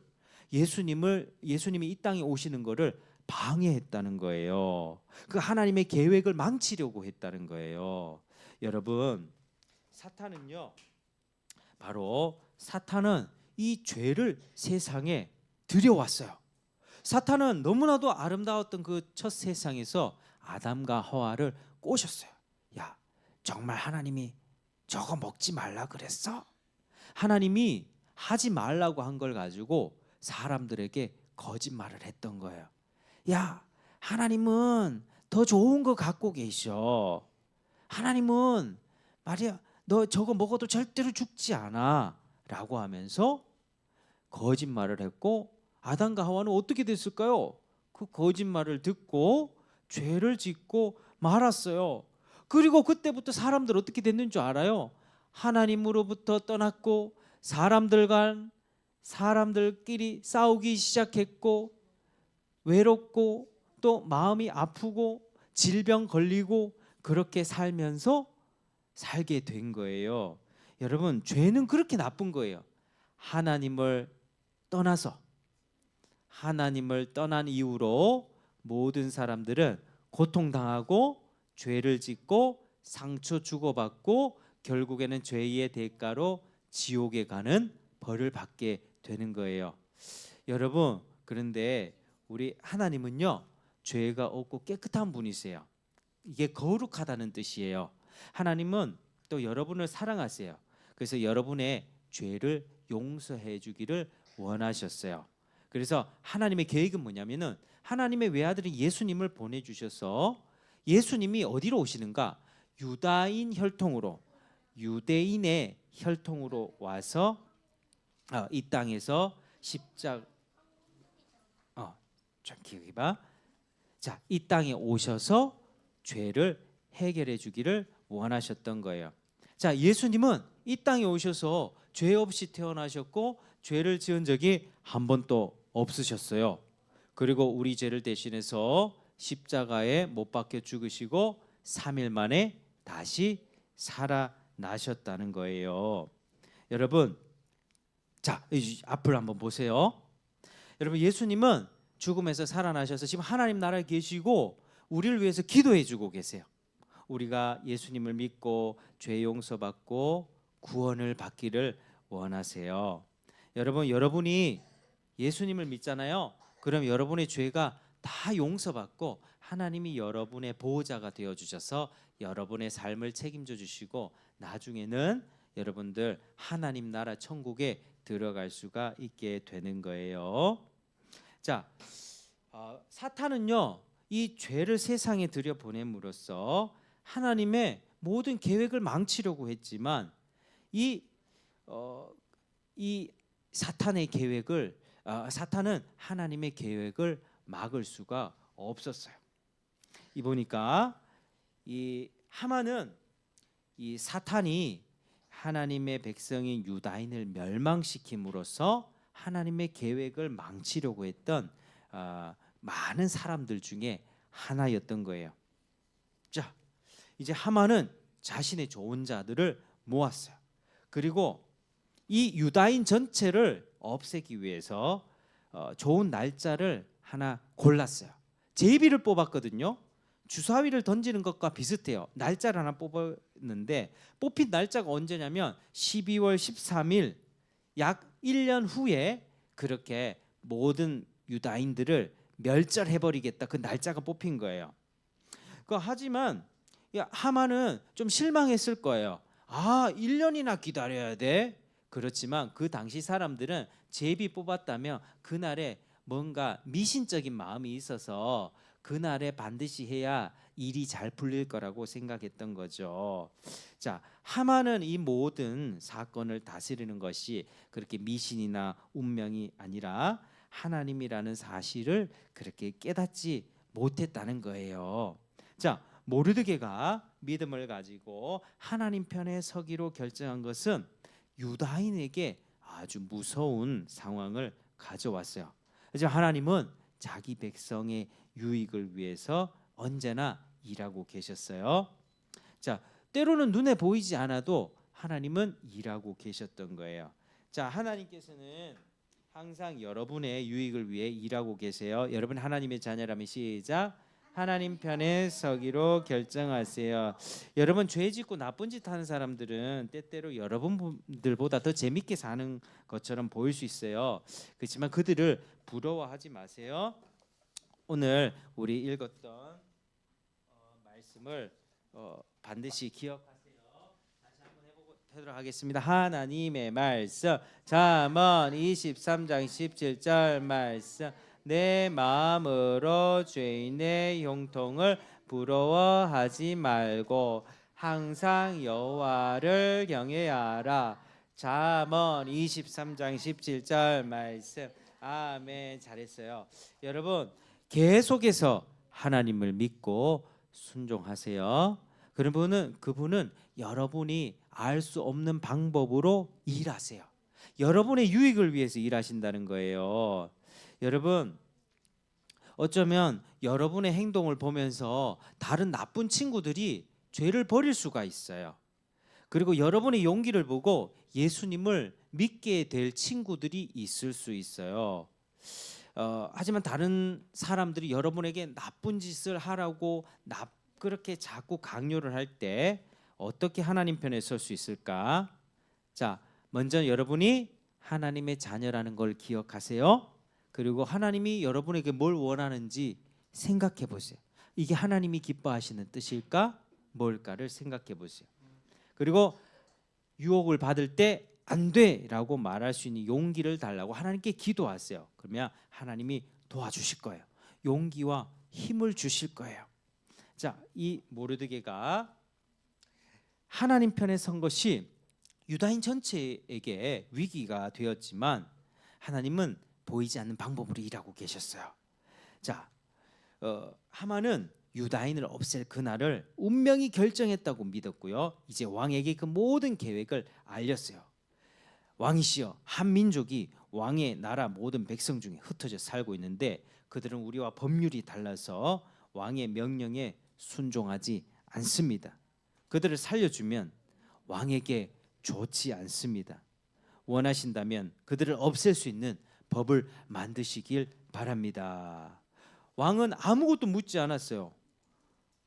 이 땅에 오시는 것을 방해했다는 거예요. 그 하나님의 계획을 망치려고 했다는 거예요. 여러분 사탄은요 바로 사탄은 이 죄를 세상에 들여왔어요. 사탄은 너무나도 아름다웠던 그 첫 세상에서 아담과 하와를 꼬셨어요. 야 정말 하나님이 저거 먹지 말라 그랬어? 하나님이 하지 말라고 한 걸 가지고 사람들에게 거짓말을 했던 거예요. 야 하나님은 더 좋은 거 갖고 계셔. 하나님은 말이야 너 저거 먹어도 절대로 죽지 않아 라고 하면서 거짓말을 했고 아담과 하와는 어떻게 됐을까요? 그 거짓말을 듣고 죄를 짓고 말았어요. 그리고 그때부터 사람들 어떻게 됐는 줄 알아요? 하나님으로부터 떠났고 사람들끼리 싸우기 시작했고 외롭고 또 마음이 아프고 질병 걸리고 그렇게 살면서 살게 된 거예요. 여러분 죄는 그렇게 나쁜 거예요. 하나님을 떠난 이후로 모든 사람들은 고통당하고 죄를 짓고 상처 주고받고 결국에는 죄의 대가로 지옥에 가는 벌을 받게 되는 거예요. 여러분 그런데 우리 하나님은요 죄가 없고 깨끗한 분이세요. 이게 거룩하다는 뜻이에요. 하나님은 또 여러분을 사랑하세요. 그래서 여러분의 죄를 용서해 주기를 원하셨어요. 그래서 하나님의 계획은 뭐냐면은 하나님의 외아들인 예수님을 보내주셔서 예수님이 어디로 오시는가? 유대인의 혈통으로 와서 이 땅에서 이 땅에 오셔서 죄를 해결해 주기를 원하셨던 거예요. 자, 예수님은 이 땅에 오셔서 죄 없이 태어나셨고 죄를 지은 적이 한 번도 없으셨어요. 그리고 우리 죄를 대신해서 십자가에 못 박혀 죽으시고 3일 만에 다시 살아나셨다는 거예요. 여러분, 자, 앞을 한번 보세요. 여러분, 예수님은 죽음에서 살아나셔서 지금 하나님 나라에 계시고 우리를 위해서 기도해 주고 계세요. 우리가 예수님을 믿고 죄 용서받고 구원을 받기를 원하세요. 여러분, 여러분이 예수님을 믿잖아요. 그럼 여러분의 죄가 다 용서받고 하나님이 여러분의 보호자가 되어 주셔서 여러분의 삶을 책임져 주시고 나중에는 여러분들 하나님 나라 천국에 들어갈 수가 있게 되는 거예요. 자, 사탄은요 이 죄를 세상에 들여보냄으로써 하나님의 모든 계획을 망치려고 했지만 이 사탄의 계획을 사탄은 하나님의 계획을 막을 수가 없었어요. 이 보니까 이 하만은 이 사탄이 하나님의 백성인 유다인을 멸망시킴으로써 하나님의 계획을 망치려고 했던 많은 사람들 중에 하나였던 거예요. 자, 이제 하만은 자신의 좋은 자들을 모았어요. 그리고 이 유다인 전체를 없애기 위해서 좋은 날짜를 하나 골랐어요. 제비를 뽑았거든요. 주사위를 던지는 것과 비슷해요. 날짜를 하나 뽑았는데 뽑힌 날짜가 언제냐면 12월 13일, 약 1년 후에 그렇게 모든 유다인들을 멸절해버리겠다. 그 날짜가 뽑힌 거예요. 하지만 하만은 좀 실망했을 거예요. 1년이나 기다려야 돼? 그렇지만 그 당시 사람들은 제비 뽑았다면 그날에 뭔가 미신적인 마음이 있어서 그날에 반드시 해야 일이 잘 풀릴 거라고 생각했던 거죠. 자, 하만은 이 모든 사건을 다스리는 것이 그렇게 미신이나 운명이 아니라 하나님이라는 사실을 그렇게 깨닫지 못했다는 거예요. 자, 모르드게가 믿음을 가지고 하나님 편에 서기로 결정한 것은 유다인에게 아주 무서운 상황을 가져왔어요. 그래서 하나님은 자기 백성의 유익을 위해서 언제나 일하고 계셨어요. 자, 때로는 눈에 보이지 않아도 하나님은 일하고 계셨던 거예요. 자, 하나님께서는 항상 여러분의 유익을 위해 일하고 계세요. 여러분 하나님의 자녀라면 시작. 하나님 편에 서기로 결정하세요. 여러분 죄 짓고 나쁜 짓 하는 사람들은 때때로 여러분들보다 더 재밌게 사는 것처럼 보일 수 있어요. 그렇지만 그들을 부러워하지 마세요. 오늘 우리 읽었던 말씀을 반드시 기억하세요. 다시 한번 해보도록 하겠습니다. 하나님의 말씀 잠언 23장 17절 말씀 내 마음으로 죄인의 형통을 부러워하지 말고 항상 여호와를 경외하라. 잠언 23장 17절 말씀. 아멘. 잘했어요. 여러분 계속해서 하나님을 믿고 순종하세요. 그분은 여러분이 알 수 없는 방법으로 일하세요. 여러분의 유익을 위해서 일하신다는 거예요. 여러분 어쩌면 여러분의 행동을 보면서 다른 나쁜 친구들이 죄를 버릴 수가 있어요. 그리고 여러분의 용기를 보고 예수님을 믿게 될 친구들이 있을 수 있어요. 하지만 다른 사람들이 여러분에게 나쁜 짓을 하라고 그렇게 자꾸 강요를 할 때 어떻게 하나님 편에 설 수 있을까? 자, 먼저 여러분이 하나님의 자녀라는 걸 기억하세요. 그리고 하나님이 여러분에게 뭘 원하는지 생각해 보세요. 이게 하나님이 기뻐하시는 뜻일까? 뭘까를 생각해 보세요. 그리고 유혹을 받을 때 안 돼라고 말할 수 있는 용기를 달라고 하나님께 기도하세요. 그러면 하나님이 도와주실 거예요. 용기와 힘을 주실 거예요. 자, 이 모르드게가 하나님 편에 선 것이 유다인 전체에게 위기가 되었지만 하나님은 보이지 않는 방법으로 일하고 계셨어요. 자, 하만은 유다인을 없앨 그날을 운명이 결정했다고 믿었고요. 이제 왕에게 그 모든 계획을 알렸어요. 왕이시여, 한 민족이 왕의 나라 모든 백성 중에 흩어져 살고 있는데 그들은 우리와 법률이 달라서 왕의 명령에 순종하지 않습니다. 그들을 살려주면 왕에게 좋지 않습니다. 원하신다면 그들을 없앨 수 있는 법을 만드시길 바랍니다. 왕은 아무것도 묻지 않았어요.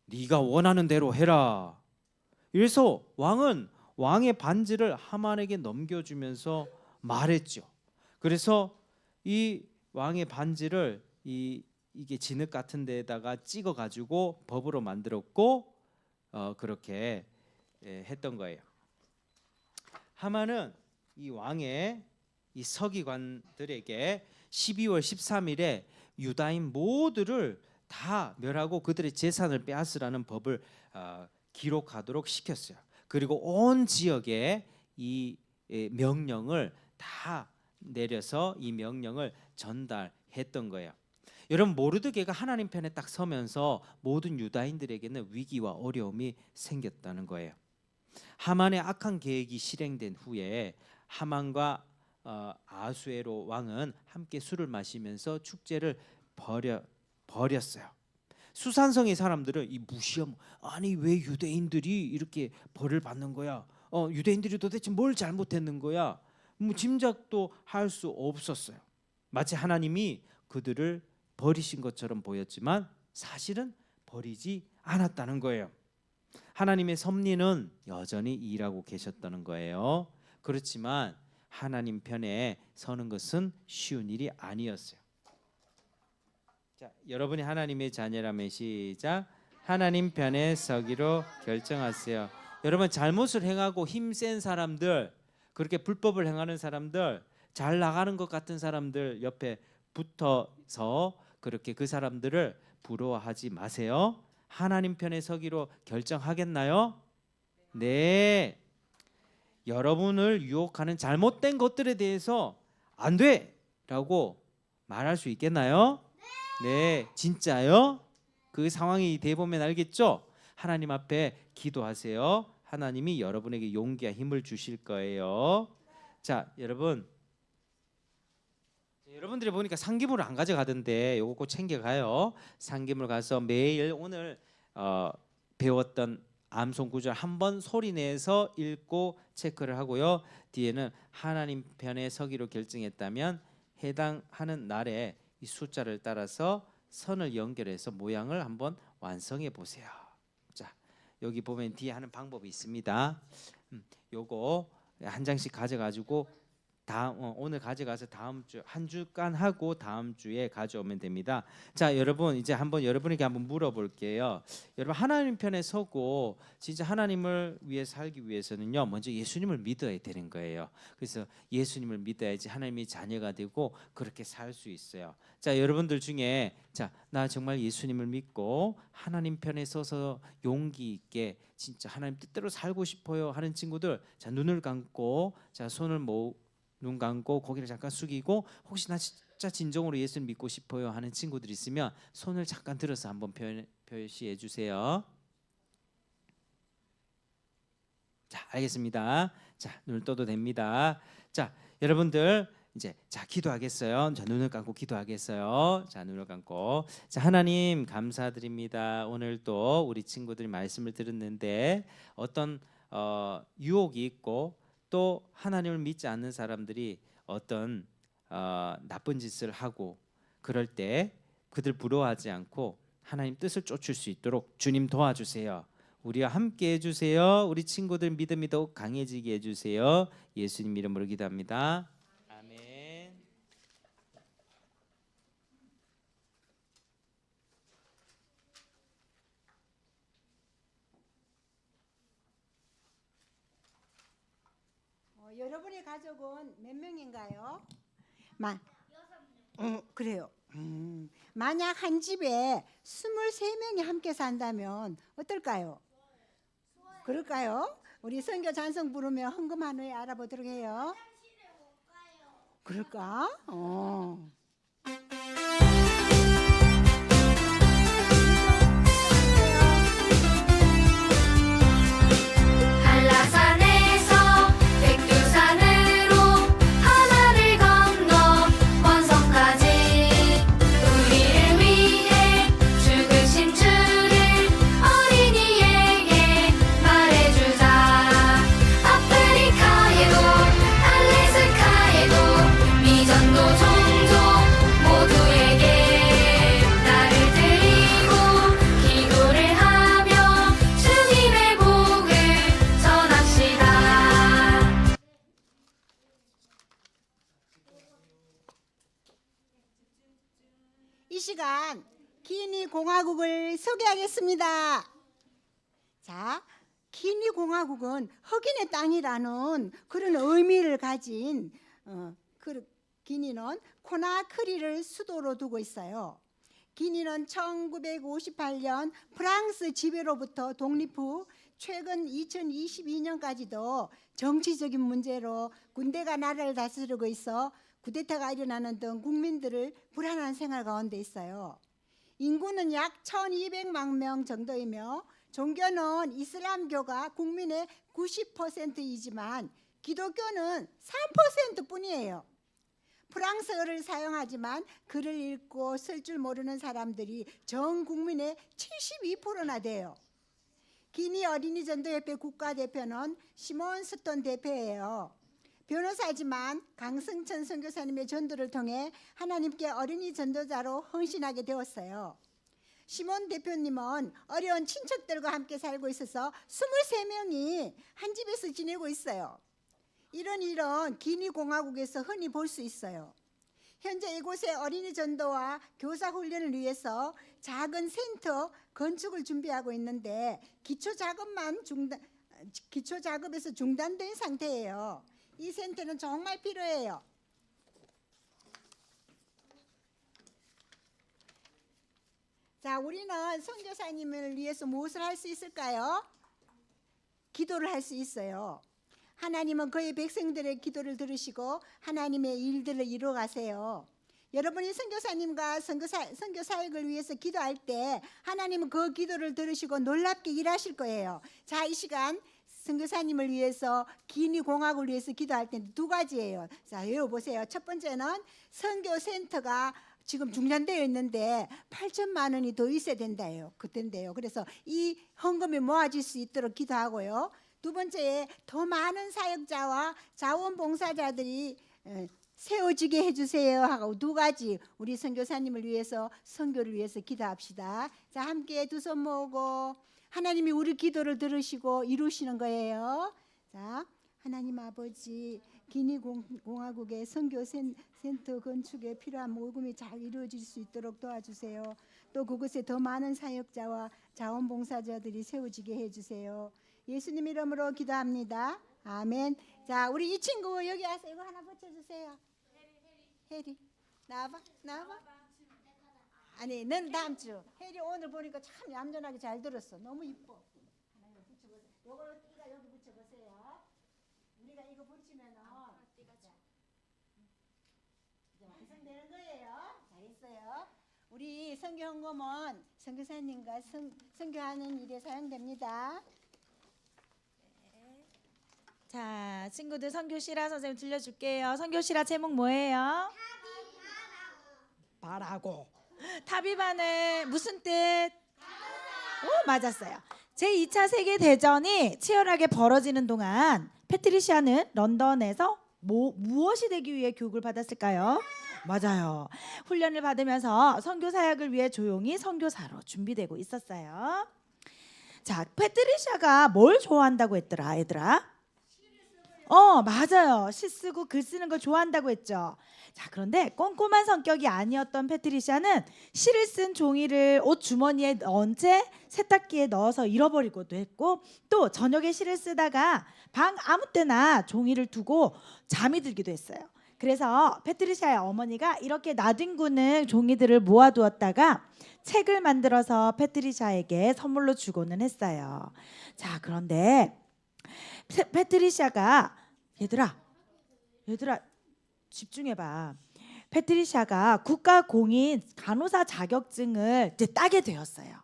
네가 원하는 대로 해라. 그래서 왕은 왕의 반지를 하만에게 넘겨주면서 말했죠. 그래서 이 왕의 반지를 이게 진흙 같은 데다가 찍어 가지고 법으로 만들었고 그렇게 했던 거예요. 하만은 이 왕의 이 서기관들에게 12월 13일에 유다인 모두를 다 멸하고 그들의 재산을 빼앗으라는 법을 기록하도록 시켰어요. 그리고 온 지역에 이 명령을 다 내려서 이 명령을 전달했던 거예요. 여러분 모르드게가 하나님 편에 딱 서면서 모든 유다인들에게는 위기와 어려움이 생겼다는 거예요. 하만의 악한 계획이 실행된 후에 하만과 아수에로 왕은 함께 술을 마시면서 축제를 벌였어요. 수산성의 사람들은 이 무시함, 아니 왜 유대인들이 이렇게 벌을 받는 거야? 유대인들이 도대체 뭘 잘못했는 거야? 뭐 짐작도 할 수 없었어요. 마치 하나님이 그들을 버리신 것처럼 보였지만 사실은 버리지 않았다는 거예요. 하나님의 섭리는 여전히 일하고 계셨다는 거예요. 그렇지만 하나님 편에 서는 것은 쉬운 일이 아니었어요. 자, 여러분이 하나님의 자녀라면 시작. 하나님 편에 서기로 결정하세요. 여러분 잘못을 행하고 힘센 사람들, 그렇게 불법을 행하는 사람들, 잘 나가는 것 같은 사람들 옆에 붙어서 그렇게 그 사람들을 부러워하지 마세요. 하나님 편에 서기로 결정하겠나요? 네. 여러분을 유혹하는 잘못된 것들에 대해서 안 돼라고 말할 수 있겠나요? 네. 진짜요? 그 상황이 돼 보면 알겠죠? 하나님 앞에 기도하세요. 하나님이 여러분에게 용기와 힘을 주실 거예요. 자, 여러분들이 보니까 상기물을 안 가져가던데 요거 꼭 챙겨가요. 상기물 가서 매일 오늘 배웠던 암송 구절 한번 소리내서 읽고 체크를 하고요. 뒤에는 하나님 편에 서기로 결정했다면 해당하는 날에 이 숫자를 따라서 선을 연결해서 모양을 한번 완성해 보세요. 자, 여기 보면 뒤에 하는 방법이 있습니다. 요거 한 장씩 가져가지고 오늘 가져가서 다음 주 한 주간 하고 다음 주에 가져오면 됩니다. 자, 여러분 이제 여러분에게 한번 물어볼게요. 여러분 하나님 편에 서고 진짜 하나님을 위해 살기 위해서는요, 먼저 예수님을 믿어야 되는 거예요. 그래서 예수님을 믿어야지 하나님의 자녀가 되고 그렇게 살 수 있어요. 자, 여러분들 중에 나 정말 예수님을 믿고 하나님 편에 서서 용기 있게 진짜 하나님 뜻대로 살고 싶어요 하는 친구들, 자 눈을 감고 눈 감고 고개를 잠깐 숙이고, 혹시 나 진짜 진정으로 예수를 믿고 싶어요 하는 친구들 있으면 손을 잠깐 들어서 한번 표시해 주세요. 자, 알겠습니다. 자, 눈을 떠도 됩니다. 자, 여러분들 이제 기도하겠어요. 자, 눈을 감고 기도하겠어요. 자, 눈을 감고. 자, 하나님 감사드립니다. 오늘 또 우리 친구들이 말씀을 들었는데 어떤 유혹이 있고 또 하나님을 믿지 않는 사람들이 어떤 나쁜 짓을 하고 그럴 때 그들 부러워하지 않고 하나님 뜻을 쫓을 수 있도록 주님 도와주세요. 우리와 함께 해주세요. 우리 친구들 믿음이 더욱 강해지게 해주세요. 예수님 이름으로 기도합니다. 아멘. 여러분의 가족은 몇 명인가요? 그래요. 만약 한 집에 23명이 함께 산다면 어떨까요? 그럴까요? 우리 선교 찬송 부르며 헌금한 후에 알아보도록 해요. 그럴까? 한라산에서 백두산으로 하나를 건너 원성까지 우리를 위해 죽으신 주를 어린이에게 말해주자. 아프리카에도 알래스카에도 미전도 종족 모두에게 나를 드리고 기도를 하며 주님의 복을 전합시다. 이 시간 기니 공화국을 소개하겠습니다. 자, 기니 공화국은 흑인의 땅이라는 그런 의미를 가진 기니는 코나크리를 수도로 두고 있어요. 기니는 1958년 프랑스 지배로부터 독립 후 최근 2022년까지도 정치적인 문제로 군대가 나라를 다스리고 있어 쿠데타가 일어나는 등 국민들을 불안한 생활 가운데 있어요. 인구는 약 1200만 명 정도이며 종교는 이슬람교가 국민의 90%이지만 기독교는 3%뿐이에요. 프랑스어를 사용하지만 글을 읽고 쓸 줄 모르는 사람들이 전 국민의 72%나 돼요. 기니 어린이 전도협회 국가대표는 시몬 스톤 대표예요. 변호사지만 강승천 선교사님의 전도를 통해 하나님께 어린이 전도자로 헌신하게 되었어요. 시몬 대표님은 어려운 친척들과 함께 살고 있어서 23명이 한 집에서 지내고 있어요. 이런 일은 기니 공화국에서 흔히 볼 수 있어요. 현재 이곳에 어린이 전도와 교사 훈련을 위해서 작은 센터 건축을 준비하고 있는데 기초 작업에서 중단된 상태예요. 이 센터는 정말 필요해요. 자, 우리는 선교사님을 위해서 무엇을 할 수 있을까요? 기도를 할 수 있어요. 하나님은 그의 백성들의 기도를 들으시고 하나님의 일들을 이루어 가세요. 여러분이 선교사님과 선교 사역을 위해서 기도할 때 하나님은 그 기도를 들으시고 놀랍게 일하실 거예요. 자, 이 시간 선교사님을 위해서 기니 공학을 위해서 기도할 때 두 가지예요. 자, 외워보세요. 첫 번째는 선교센터가 지금 중단되어 있는데 8천만 원이 더 있어야 된다요. 그때인데요. 그래서 이 헌금이 모아질 수 있도록 기도하고요. 두 번째에 더 많은 사역자와 자원봉사자들이 세워지게 해주세요 하고 두 가지 우리 선교사님을 위해서 선교를 위해서 기도합시다. 자, 함께 두 손 모으고 하나님이 우리 기도를 들으시고 이루시는 거예요. 자, 하나님 아버지 기니 공화국의 선교센터 건축에 필요한 모금이 잘 이루어질 수 있도록 도와주세요. 또 그곳에 더 많은 사역자와 자원봉사자들이 세워지게 해주세요. 예수님 이름으로 기도합니다. 아멘. 자, 우리 이 친구 여기 와서 이거 하나 붙여주세요. 혜리 나와봐. 아니, 넌 다음 주. 혜리 오늘 보니까 참 얌전하게 잘 들었어. 너무 이뻐. 하나 이거 붙여보세요. 요거를 띠가 여기 붙여보세요. 우리가 이거 붙이면은 이제 완성되는 거예요. 잘했어요. 우리 선교 헌금은 선교사님과 선교하는 일에 사용됩니다. 자, 친구들 선교시라 선생님 들려줄게요. 선교시라 제목 뭐예요? 바라고. 타비반의 무슨 뜻? 오, 맞았어요. 제2차 세계대전이 치열하게 벌어지는 동안 패트리시아는 런던에서 무엇이 되기 위해 교육을 받았을까요? 맞아요. 훈련을 받으면서 선교 사역을 위해 조용히 선교사로 준비되고 있었어요. 자, 패트리시아가 뭘 좋아한다고 했더라, 얘들아? 맞아요. 시 쓰고 글 쓰는 걸 좋아한다고 했죠. 자, 그런데 꼼꼼한 성격이 아니었던 패트리샤는 시를 쓴 종이를 옷 주머니에 넣은 채 세탁기에 넣어서 잃어버리고도 했고, 또 저녁에 시를 쓰다가 방 아무 때나 종이를 두고 잠이 들기도 했어요. 그래서 패트리샤의 어머니가 이렇게 나뒹구는 종이들을 모아두었다가 책을 만들어서 패트리샤에게 선물로 주고는 했어요. 자, 그런데 패트리샤가 얘들아 집중해봐. 패트리샤가 국가공인 간호사 자격증을 이제 따게 되었어요.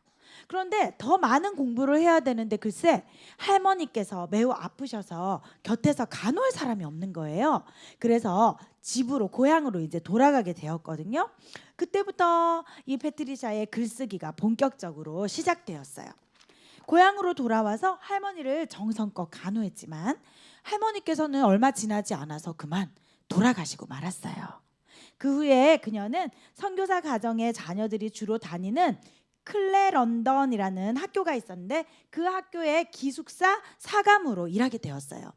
그런데 더 많은 공부를 해야 되는데 글쎄 할머니께서 매우 아프셔서 곁에서 간호할 사람이 없는 거예요. 그래서 집으로 고향으로 이제 돌아가게 되었거든요. 그때부터 이 패트리샤의 글쓰기가 본격적으로 시작되었어요. 고향으로 돌아와서 할머니를 정성껏 간호했지만 할머니께서는 얼마 지나지 않아서 그만 돌아가시고 말았어요. 그 후에 그녀는 선교사 가정의 자녀들이 주로 다니는 클레런던이라는 학교가 있었는데 그 학교의 기숙사 사감으로 일하게 되었어요.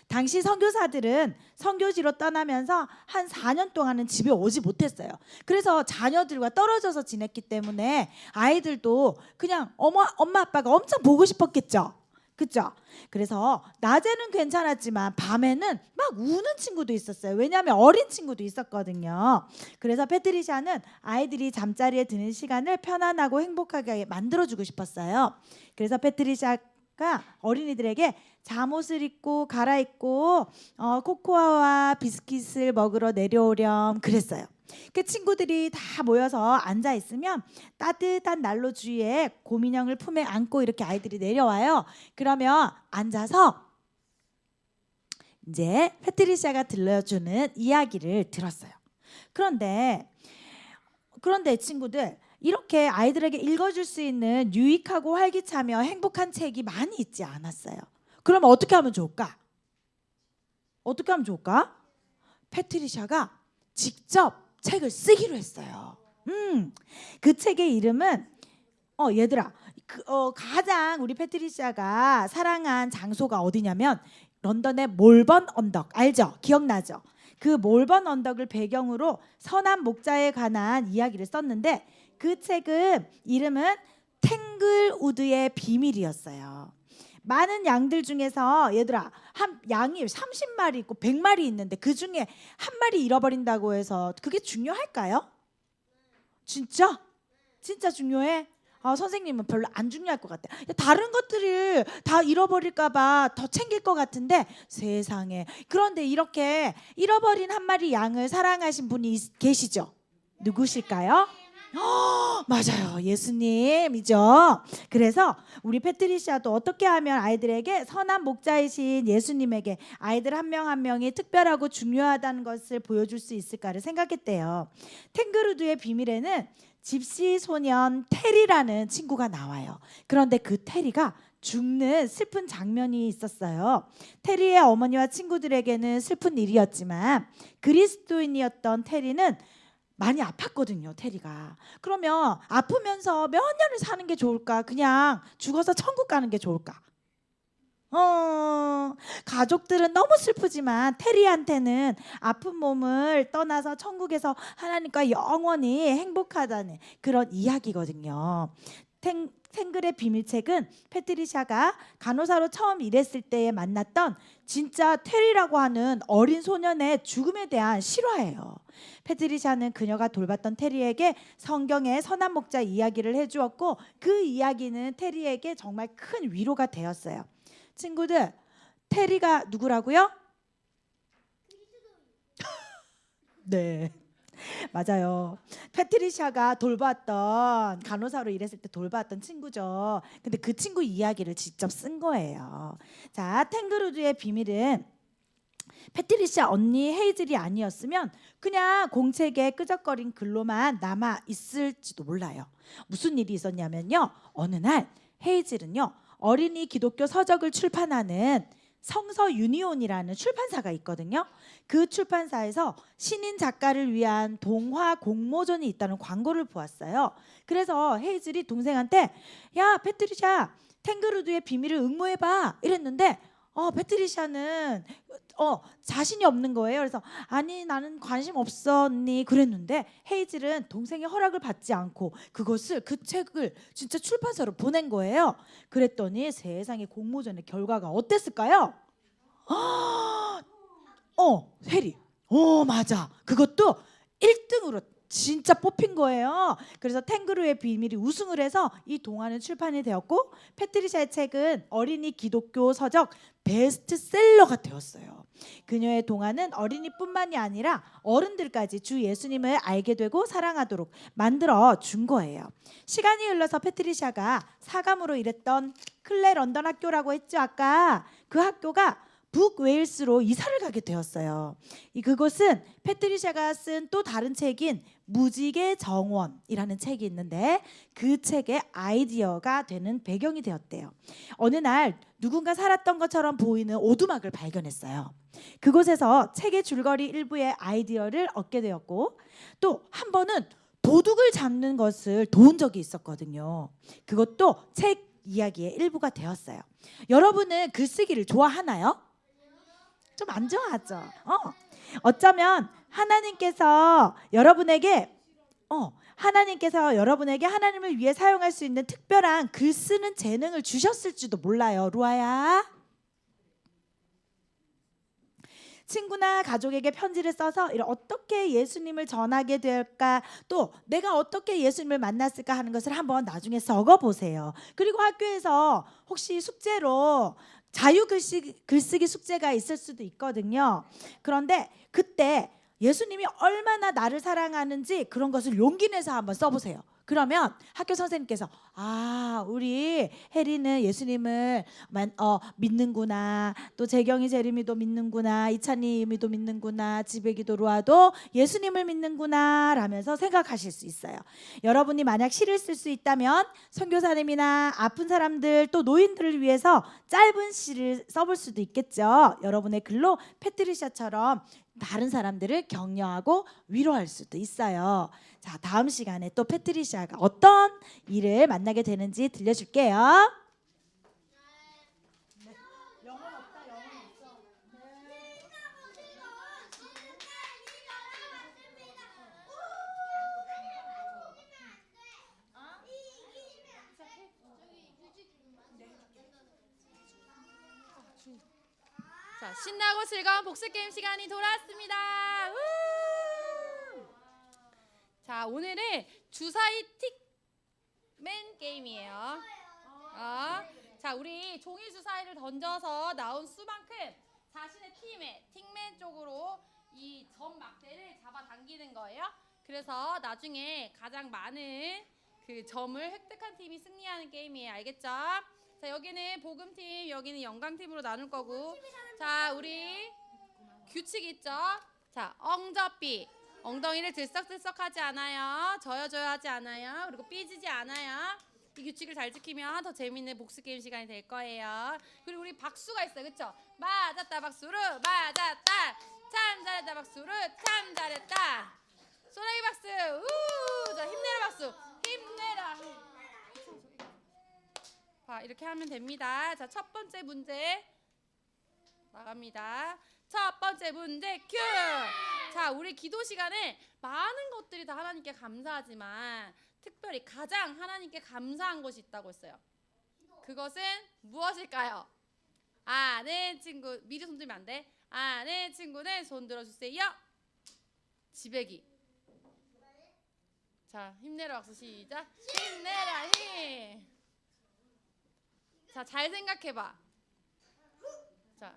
당시 선교사들은 선교지로 떠나면서 한 4년 동안은 집에 오지 못했어요. 그래서 자녀들과 떨어져서 지냈기 때문에 아이들도 그냥 엄마 아빠가 엄청 보고 싶었겠죠. 그렇죠? 그래서 낮에는 괜찮았지만 밤에는 막 우는 친구도 있었어요. 왜냐하면 어린 친구도 있었거든요. 그래서 패트리샤는 아이들이 잠자리에 드는 시간을 편안하고 행복하게 만들어주고 싶었어요. 그래서 패트리샤가 페트리샤가 어린이들에게 잠옷을 입고 갈아입고 코코아와 비스킷을 먹으러 내려오렴 그랬어요. 그 친구들이 다 모여서 앉아 있으면 따뜻한 난로 주위에 곰인형을 품에 안고 이렇게 아이들이 내려와요. 그러면 앉아서 이제 페트리샤가 들려주는 이야기를 들었어요. 그런데 친구들, 이렇게 아이들에게 읽어줄 수 있는 유익하고 활기차며 행복한 책이 많이 있지 않았어요. 그러면 어떻게 하면 좋을까? 페트리샤가 직접 책을 쓰기로 했어요. 그 책의 이름은 얘들아, 가장 우리 페트리샤가 사랑한 장소가 어디냐면 런던의 몰번 언덕 알죠? 기억나죠? 그 몰번 언덕을 배경으로 선한 목자에 관한 이야기를 썼는데 그 책은 이름은 탱글우드의 비밀이었어요. 많은 양들 중에서 얘들아 한 양이 30마리 있고 100마리 있는데 그 중에 한 마리 잃어버린다고 해서 그게 중요할까요? 진짜 중요해? 선생님은 별로 안 중요할 것 같아. 다른 것들을 다 잃어버릴까 봐 더 챙길 것 같은데 세상에. 그런데 이렇게 잃어버린 한 마리 양을 사랑하신 분이 계시죠? 누구실까요? 맞아요. 예수님이죠. 그래서 우리 페트리샤도 어떻게 하면 아이들에게 선한 목자이신 예수님에게 아이들 한 명 한 명이 특별하고 중요하다는 것을 보여줄 수 있을까를 생각했대요. 탱그루드의 비밀에는 집시 소년 테리라는 친구가 나와요. 그런데 그 테리가 죽는 슬픈 장면이 있었어요. 테리의 어머니와 친구들에게는 슬픈 일이었지만 그리스도인이었던 테리는 많이 아팠거든요. 테리가. 그러면 아프면서 몇 년을 사는 게 좋을까? 그냥 죽어서 천국 가는 게 좋을까? 가족들은 너무 슬프지만 테리한테는 아픈 몸을 떠나서 천국에서 하나님과 영원히 행복하다는 그런 이야기거든요. 탱글의 비밀책은 페트리샤가 간호사로 처음 일했을 때에 만났던 진짜 테리라고 하는 어린 소년의 죽음에 대한 실화예요. 페트리샤는 그녀가 돌봤던 테리에게 성경의 선한 목자 이야기를 해주었고 그 이야기는 테리에게 정말 큰 위로가 되었어요. 친구들, 테리가 누구라고요? 네, 맞아요. 페트리샤가 돌봤던 간호사로 일했을 때 돌봤던 친구죠. 근데 그 친구 이야기를 직접 쓴 거예요. 자, 탱그루드의 비밀은 페트리샤 언니 헤이즐이 아니었으면 그냥 공책에 끄적거린 글로만 남아 있을지도 몰라요. 무슨 일이 있었냐면요. 어느 날 헤이즐은요. 어린이 기독교 서적을 출판하는 성서 유니온이라는 출판사가 있거든요. 그 출판사에서 신인 작가를 위한 동화 공모전이 있다는 광고를 보았어요. 그래서 헤이즐이 동생한테 야 페트리샤 탱그루드의 비밀을 응모해봐 이랬는데 페트리샤는 자신이 없는 거예요. 그래서 아니 나는 관심 없어 언니 그랬는데 헤이즐은 동생의 허락을 받지 않고 그 책을 진짜 출판사로 보낸 거예요. 그랬더니 세상에 공모전의 결과가 어땠을까요? 해리. 맞아. 그것도 1등으로 진짜 뽑힌 거예요. 그래서 탱그루의 비밀이 우승을 해서 이 동화는 출판이 되었고 페트리샤의 책은 어린이 기독교 서적 베스트셀러가 되었어요. 그녀의 동화는 어린이뿐만이 아니라 어른들까지 주 예수님을 알게 되고 사랑하도록 만들어 준 거예요. 시간이 흘러서 페트리샤가 사감으로 일했던 클레 런던 학교라고 했죠. 아까 그 학교가 북웨일스로 이사를 가게 되었어요. 그곳은 페트리샤가 쓴 또 다른 책인 무지개 정원이라는 책이 있는데 그 책의 아이디어가 되는 배경이 되었대요. 어느 날 누군가 살았던 것처럼 보이는 오두막을 발견했어요. 그곳에서 책의 줄거리 일부의 아이디어를 얻게 되었고 또 한 번은 도둑을 잡는 것을 도운 적이 있었거든요. 그것도 책 이야기의 일부가 되었어요. 여러분은 글쓰기를 좋아하나요? 좀 안 좋아하죠. 어쩌면 하나님께서 여러분에게 하나님을 위해 사용할 수 있는 특별한 글 쓰는 재능을 주셨을지도 몰라요. 루아야. 친구나 가족에게 편지를 써서 어떻게 예수님을 전하게 될까, 또 내가 어떻게 예수님을 만났을까 하는 것을 한번 나중에 적어 보세요. 그리고 학교에서 혹시 숙제로 자유 글쓰기 숙제가 있을 수도 있거든요. 그런데 그때 예수님이 얼마나 나를 사랑하는지 그런 것을 용기 내서 한번 써보세요. 그러면 학교 선생님께서 우리 혜리는 예수님을 믿는구나, 또 재경이 재림이도 믿는구나, 이찬이도 믿는구나, 지배기도 로아도 예수님을 믿는구나 라면서 생각하실 수 있어요. 여러분이 만약 시를 쓸 수 있다면 선교사님이나 아픈 사람들 또 노인들을 위해서 짧은 시를 써볼 수도 있겠죠. 여러분의 글로 패트리샤처럼 다른 사람들을 격려하고 위로할 수도 있어요. 자, 다음 시간에 또 패트리샤가 어떤 일을 만나게 되는지 들려줄게요. 자, 신나고 즐거운 복습 게임 시간이 돌아왔습니다. 우! 자, 오늘은 주사위 틱맨 게임이에요. 자, 우리 종이 주사위를 던져서 나온 수만큼 자신의 팀의 틱맨 쪽으로 이 점 막대를 잡아당기는 거예요. 그래서 나중에 가장 많은 그 점을 획득한 팀이 승리하는 게임이에요. 알겠죠? 자, 여기는 복음팀, 여기는 영광팀으로 나눌 거고. 자, 우리 규칙 있죠? 자, 엉접비. 엉덩이를 들썩들썩하지 않아요. 저여저여 하지 않아요. 그리고 삐지지 않아요. 이 규칙을 잘 지키면 더 재밌는 복습 게임 시간이 될 거예요. 그리고 우리 박수가 있어요. 그쵸? 맞았다 박수로 맞았다. 참 잘했다 박수로 참 잘했다. 소라기 박수. 우! 자, 힘내라 박수. 힘내라. 자, 이렇게 하면 됩니다. 자, 첫 번째 문제 나갑니다. 첫 번째 문제 큐! 자, 우리 기도 시간에 많은 것들이 다 하나님께 감사하지만 특별히 가장 하나님께 감사한 것이 있다고 했어요. 그것은 무엇일까요? 아는 친구, 미리 손 들면 안 돼. 아는 친구는 손 들어주세요. 지배기. 자, 힘내라 박수 시작. 힘내라 힘. 자, 잘 생각해봐. 자,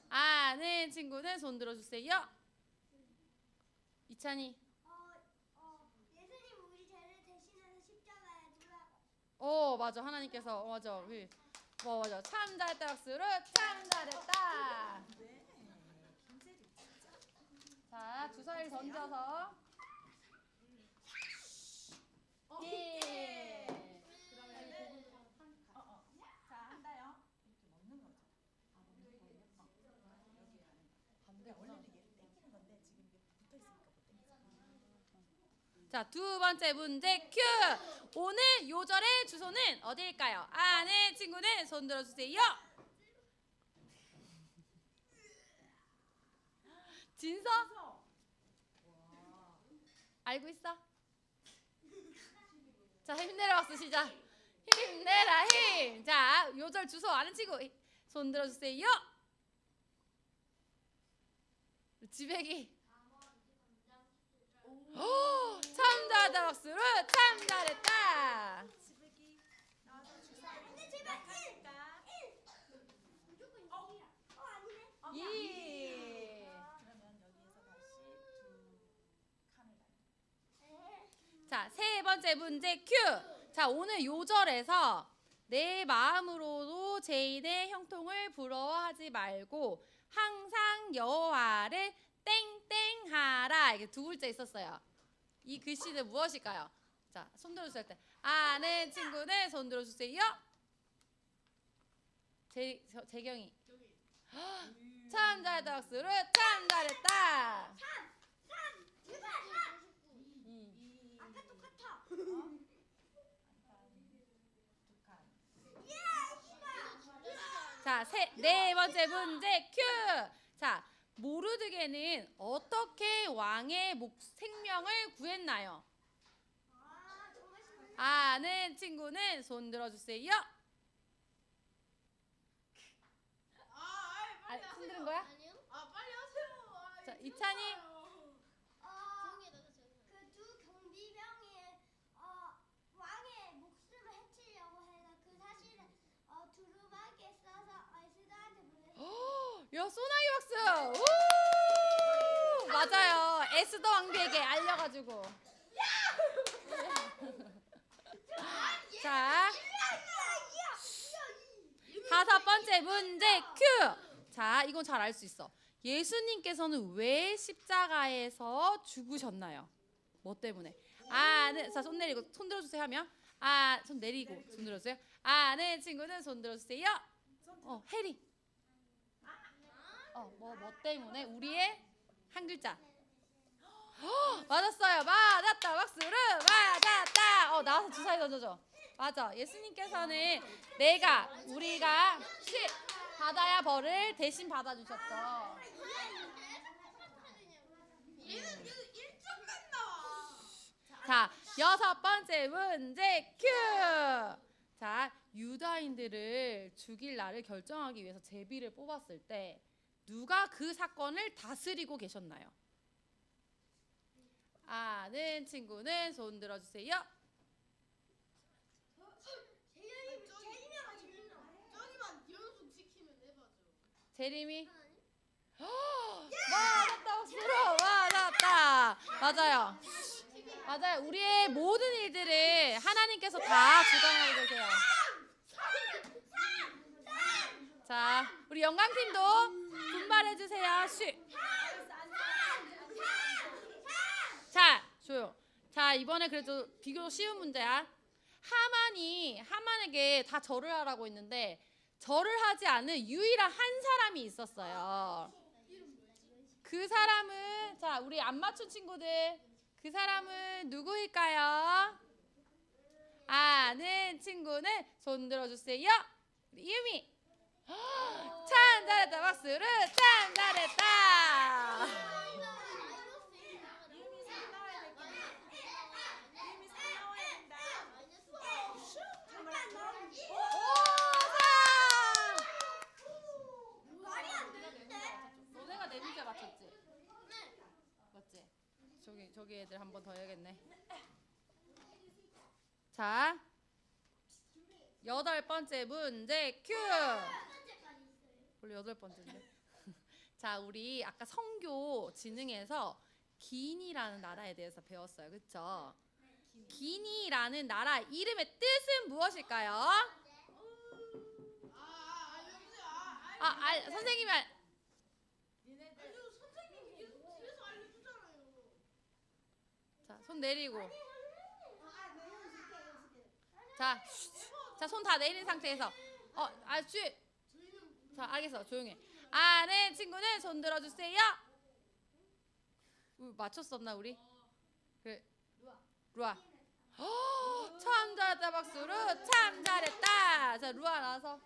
아는 친구는 손 들어주세요. 이찬이. 예수님 우리 죄를 대신해서 십자가에 돌아가. 맞아. 하나님께서 맞아. 맞아. 참 잘했다 박수로 참 잘했다. 자, 주사위를 던져서. 예. 자, 한다요. 자, 두 번째 문제 큐. 오늘 요절의 주소는 어디일까요? 아는 친구는 손 들어주세요. 진서? 알고 있어? 자, 힘내라 박수 시작. 힘내라 힘. 자, 요절 주소 아는 친구 손 들어주세요. 지배기. 참 잘했다 박수로 참 잘했다. 자, 세 번째 문제 큐. 자, 오늘 요절에서 내 마음으로도 죄인의 형통을 부러워하지 말고 항상 여호와를 땡땡하라. 이게 두 글자 있었어요. 이 글씨는 무엇일까요? 자, 손 들어주실 때 아는 친구는 손 들어주세요. 재경이. 참 잘했다 박수로 참 잘했다. 자, 네 번째 문제 큐. 자, 모르드게는 어떻게 왕의 생명을 구했나요? 아는 친구는 손 들어주세요. 손 드는 거야? 빨리 하세요. 태연이. 그두 경비병이 왕의 목숨을 해치려고 해서 그 사실은 두루마기에 써서 에스더한테 보냈어요. 야, 소나기 박수. 우! 맞아요. 에스더 왕비에게 알려가지고. 자, 5번째 문제 큐. 자, 이건 잘 알 수 있어. 예수님께서는 왜 십자가에서 죽으셨나요? 뭐 때문에? 아는, 자, 손 내리고 손 들어주세요 하면, 손 내리고 손 들어주세요. 아는 친구는 손 들어주세요. 해리. 뭐 때문에? 우리의 한 글자. 맞았어요. 맞았다. 박수를 맞았다. 나와서 주사위 던져줘. 맞아. 예수님께서는 우리가 받아야 벌을 대신 받아주셨죠. 자, 6번째 문제 큐. 자, 유다인들을 죽일 날을 결정하기 위해서 제비를 뽑았을 때 누가 그 사건을 다스리고 계셨나요? 아는 친구는 손 들어주세요. 재림이. 맞았다. 박수로 맞았다. 맞아요. 맞아요. 우리의 모든 일들을 하나님께서 다 주관하고 계세요. 자, 우리 영광팀도 분발해 주세요. 자, 조용. 자, 이번에 그래도 비교적 쉬운 문제야. 하만에게 다 절을 하라고 했는데 절을 하지 않은 유일한 한 사람이 있었어요. 그 사람은, 자, 우리 안 맞춘 친구들, 그 사람은 누구일까요? 아는 친구는 손 들어주세요. 우리 이유미. 참 잘했다. 박수를 참 잘했다. 너네가 내 문제 맞췄지? 맞지? 저기 애들 한 번 더 해야겠네. 자, 8번째 문제 큐. 원래 8번째인데. 자, 우리 아까 성교 지능에서 기니라는 나라에 대해서 배웠어요. 그렇죠? 기니라는 나라 이름의 뜻은 무엇일까요? 선생님이 자, 손 내리고. 자, 손 다 내린 상태에서 자, 알겠어. 조용해. 아는 친구는 손 들어주세요. 맞췄었나 우리? 그래. 루아. 참 잘했다. 박수로 참 잘했다. 자, 루아 나와서.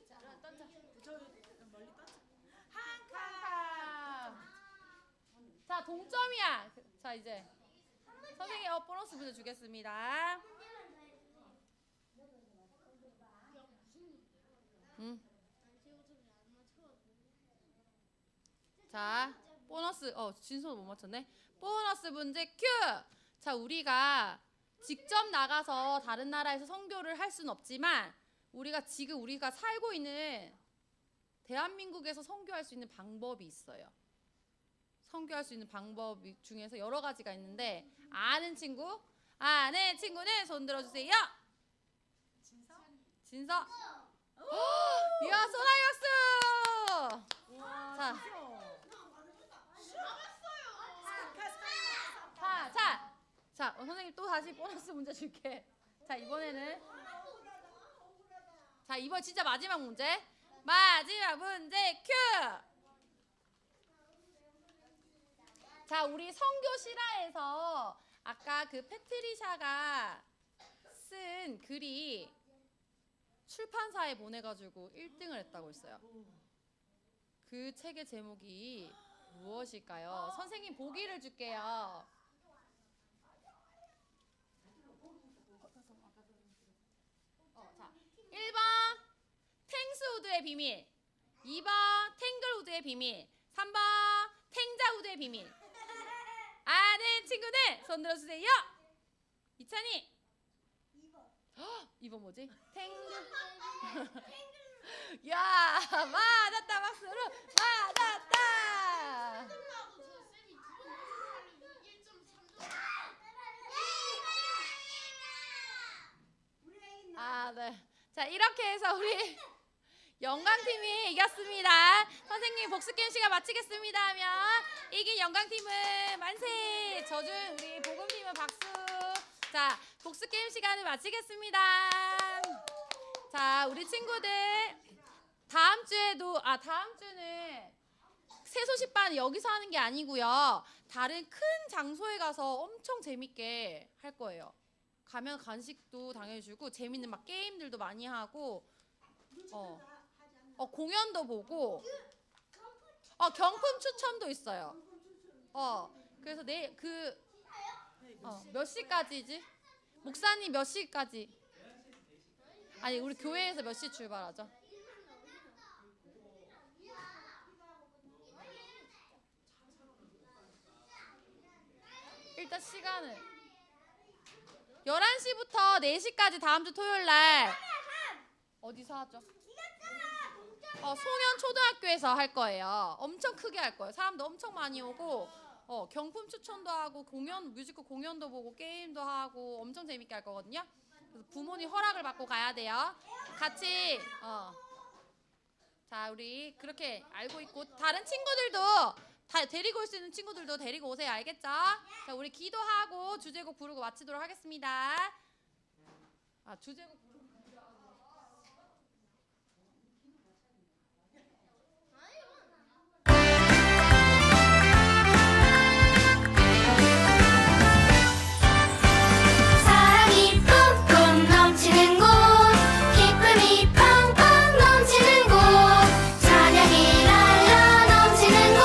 자, 루아 던져. 한 칸. 자, 동점이야. 자, 이제 선생님 보너스 문제 주겠습니다. 자, 보너스. 진수는 못 맞췄네. 보너스 문제 큐. 자, 우리가 직접 나가서 다른 나라에서 선교를 할 수는 없지만 우리가 살고 있는 대한민국에서 선교할 수 있는 방법이 있어요. 선교할 수 있는 방법 중에서 여러 가지가 있는데 아는 친구는 손 들어주세요. 진서. 이야, 소나이 박수. 자, 선생님 또 다시 보너스 문제 줄게. 자, 이번에는 이번 진짜 마지막 문제. 마지막 문제 큐. 자, 우리 선교 실화에서 아까 그 패트리샤가 쓴 글이 출판사에 보내가지고 1등을 했다고 했어요. 그 책의 제목이 무엇일까요? 선생님 보기를 줄게요. 자, 1번 탱스우드의 비밀, 2번 탱글우드의 비밀, 3번 탱자우드의 비밀. 아는 친구들 손 들어주세요. 이찬이. 2번 뭐지? 야, 맞았다. 박수로 맞았다. 아, 네. 자, 이렇게 해서 우리 영광팀이 이겼습니다. 선생님 복수 게임 시간 마치겠습니다 하면 이긴 영광팀은 만세. 져준 우리 보금팀은 박수. 자, 복수 게임 시간을 마치겠습니다. 자, 우리 친구들 다음 주는 새소식반 여기서 하는 게 아니고요. 다른 큰 장소에 가서 엄청 재밌게 할 거예요. 가면 간식도 당연히 주고 재밌는 막 게임들도 많이 하고 공연도 보고 경품 추첨도 있어요. 그래서 내일 몇 시까지지? 목사님 몇 시까지? 아니 우리 교회에서 몇 시 출발하죠? 일단 시간을 11시부터 4시까지 다음 주 토요일 날 어디서 하죠? 송현 초등학교에서 할 거예요. 엄청 크게 할 거예요. 사람도 엄청 많이 오고 경품 추천도 하고 뮤지컬 공연도 보고 게임도 하고 엄청 재밌게 할 거거든요. 그래서 부모님 허락을 받고 가야 돼요. 같이 자 우리 그렇게 알고 있고 다른 친구들도 다 데리고 올 수 있는 친구들도 데리고 오세요. 알겠죠? 자 우리 기도하고 주제곡 부르고 마치도록 하겠습니다. 주제곡 사랑이 뿜뿜 넘치는 곳 기쁨이 팡팡 넘치는 곳 찬양이 날라 넘치는 곳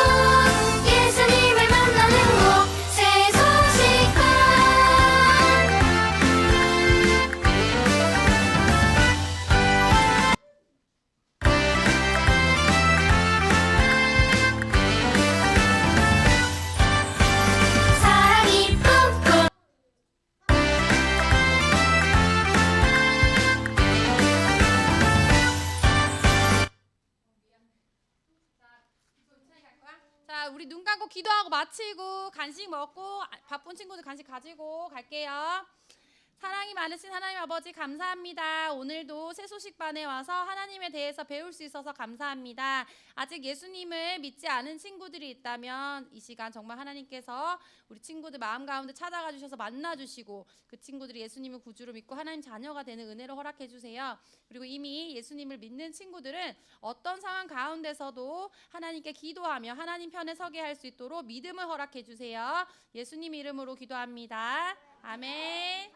예수님을 만나는 곳 새소식반 사랑이 뿜뿜 자, 우리 눈 감고 기도하고 마치고 간식 먹고 바쁜 친구들 간식 가지고 갈게요. 사랑이 많으신 하나님 아버지 감사합니다. 오늘도 새소식반에 와서 하나님에 대해서 배울 수 있어서 감사합니다. 아직 예수님을 믿지 않은 친구들이 있다면 이 시간 정말 하나님께서 우리 친구들 마음 가운데 찾아가 주셔서 만나 주시고 그 친구들이 예수님을 구주로 믿고 하나님 자녀가 되는 은혜를 허락해 주세요. 그리고 이미 예수님을 믿는 친구들은 어떤 상황 가운데서도 하나님께 기도하며 하나님 편에 서게 할 수 있도록 믿음을 허락해 주세요. 예수님 이름으로 기도합니다. 아멘.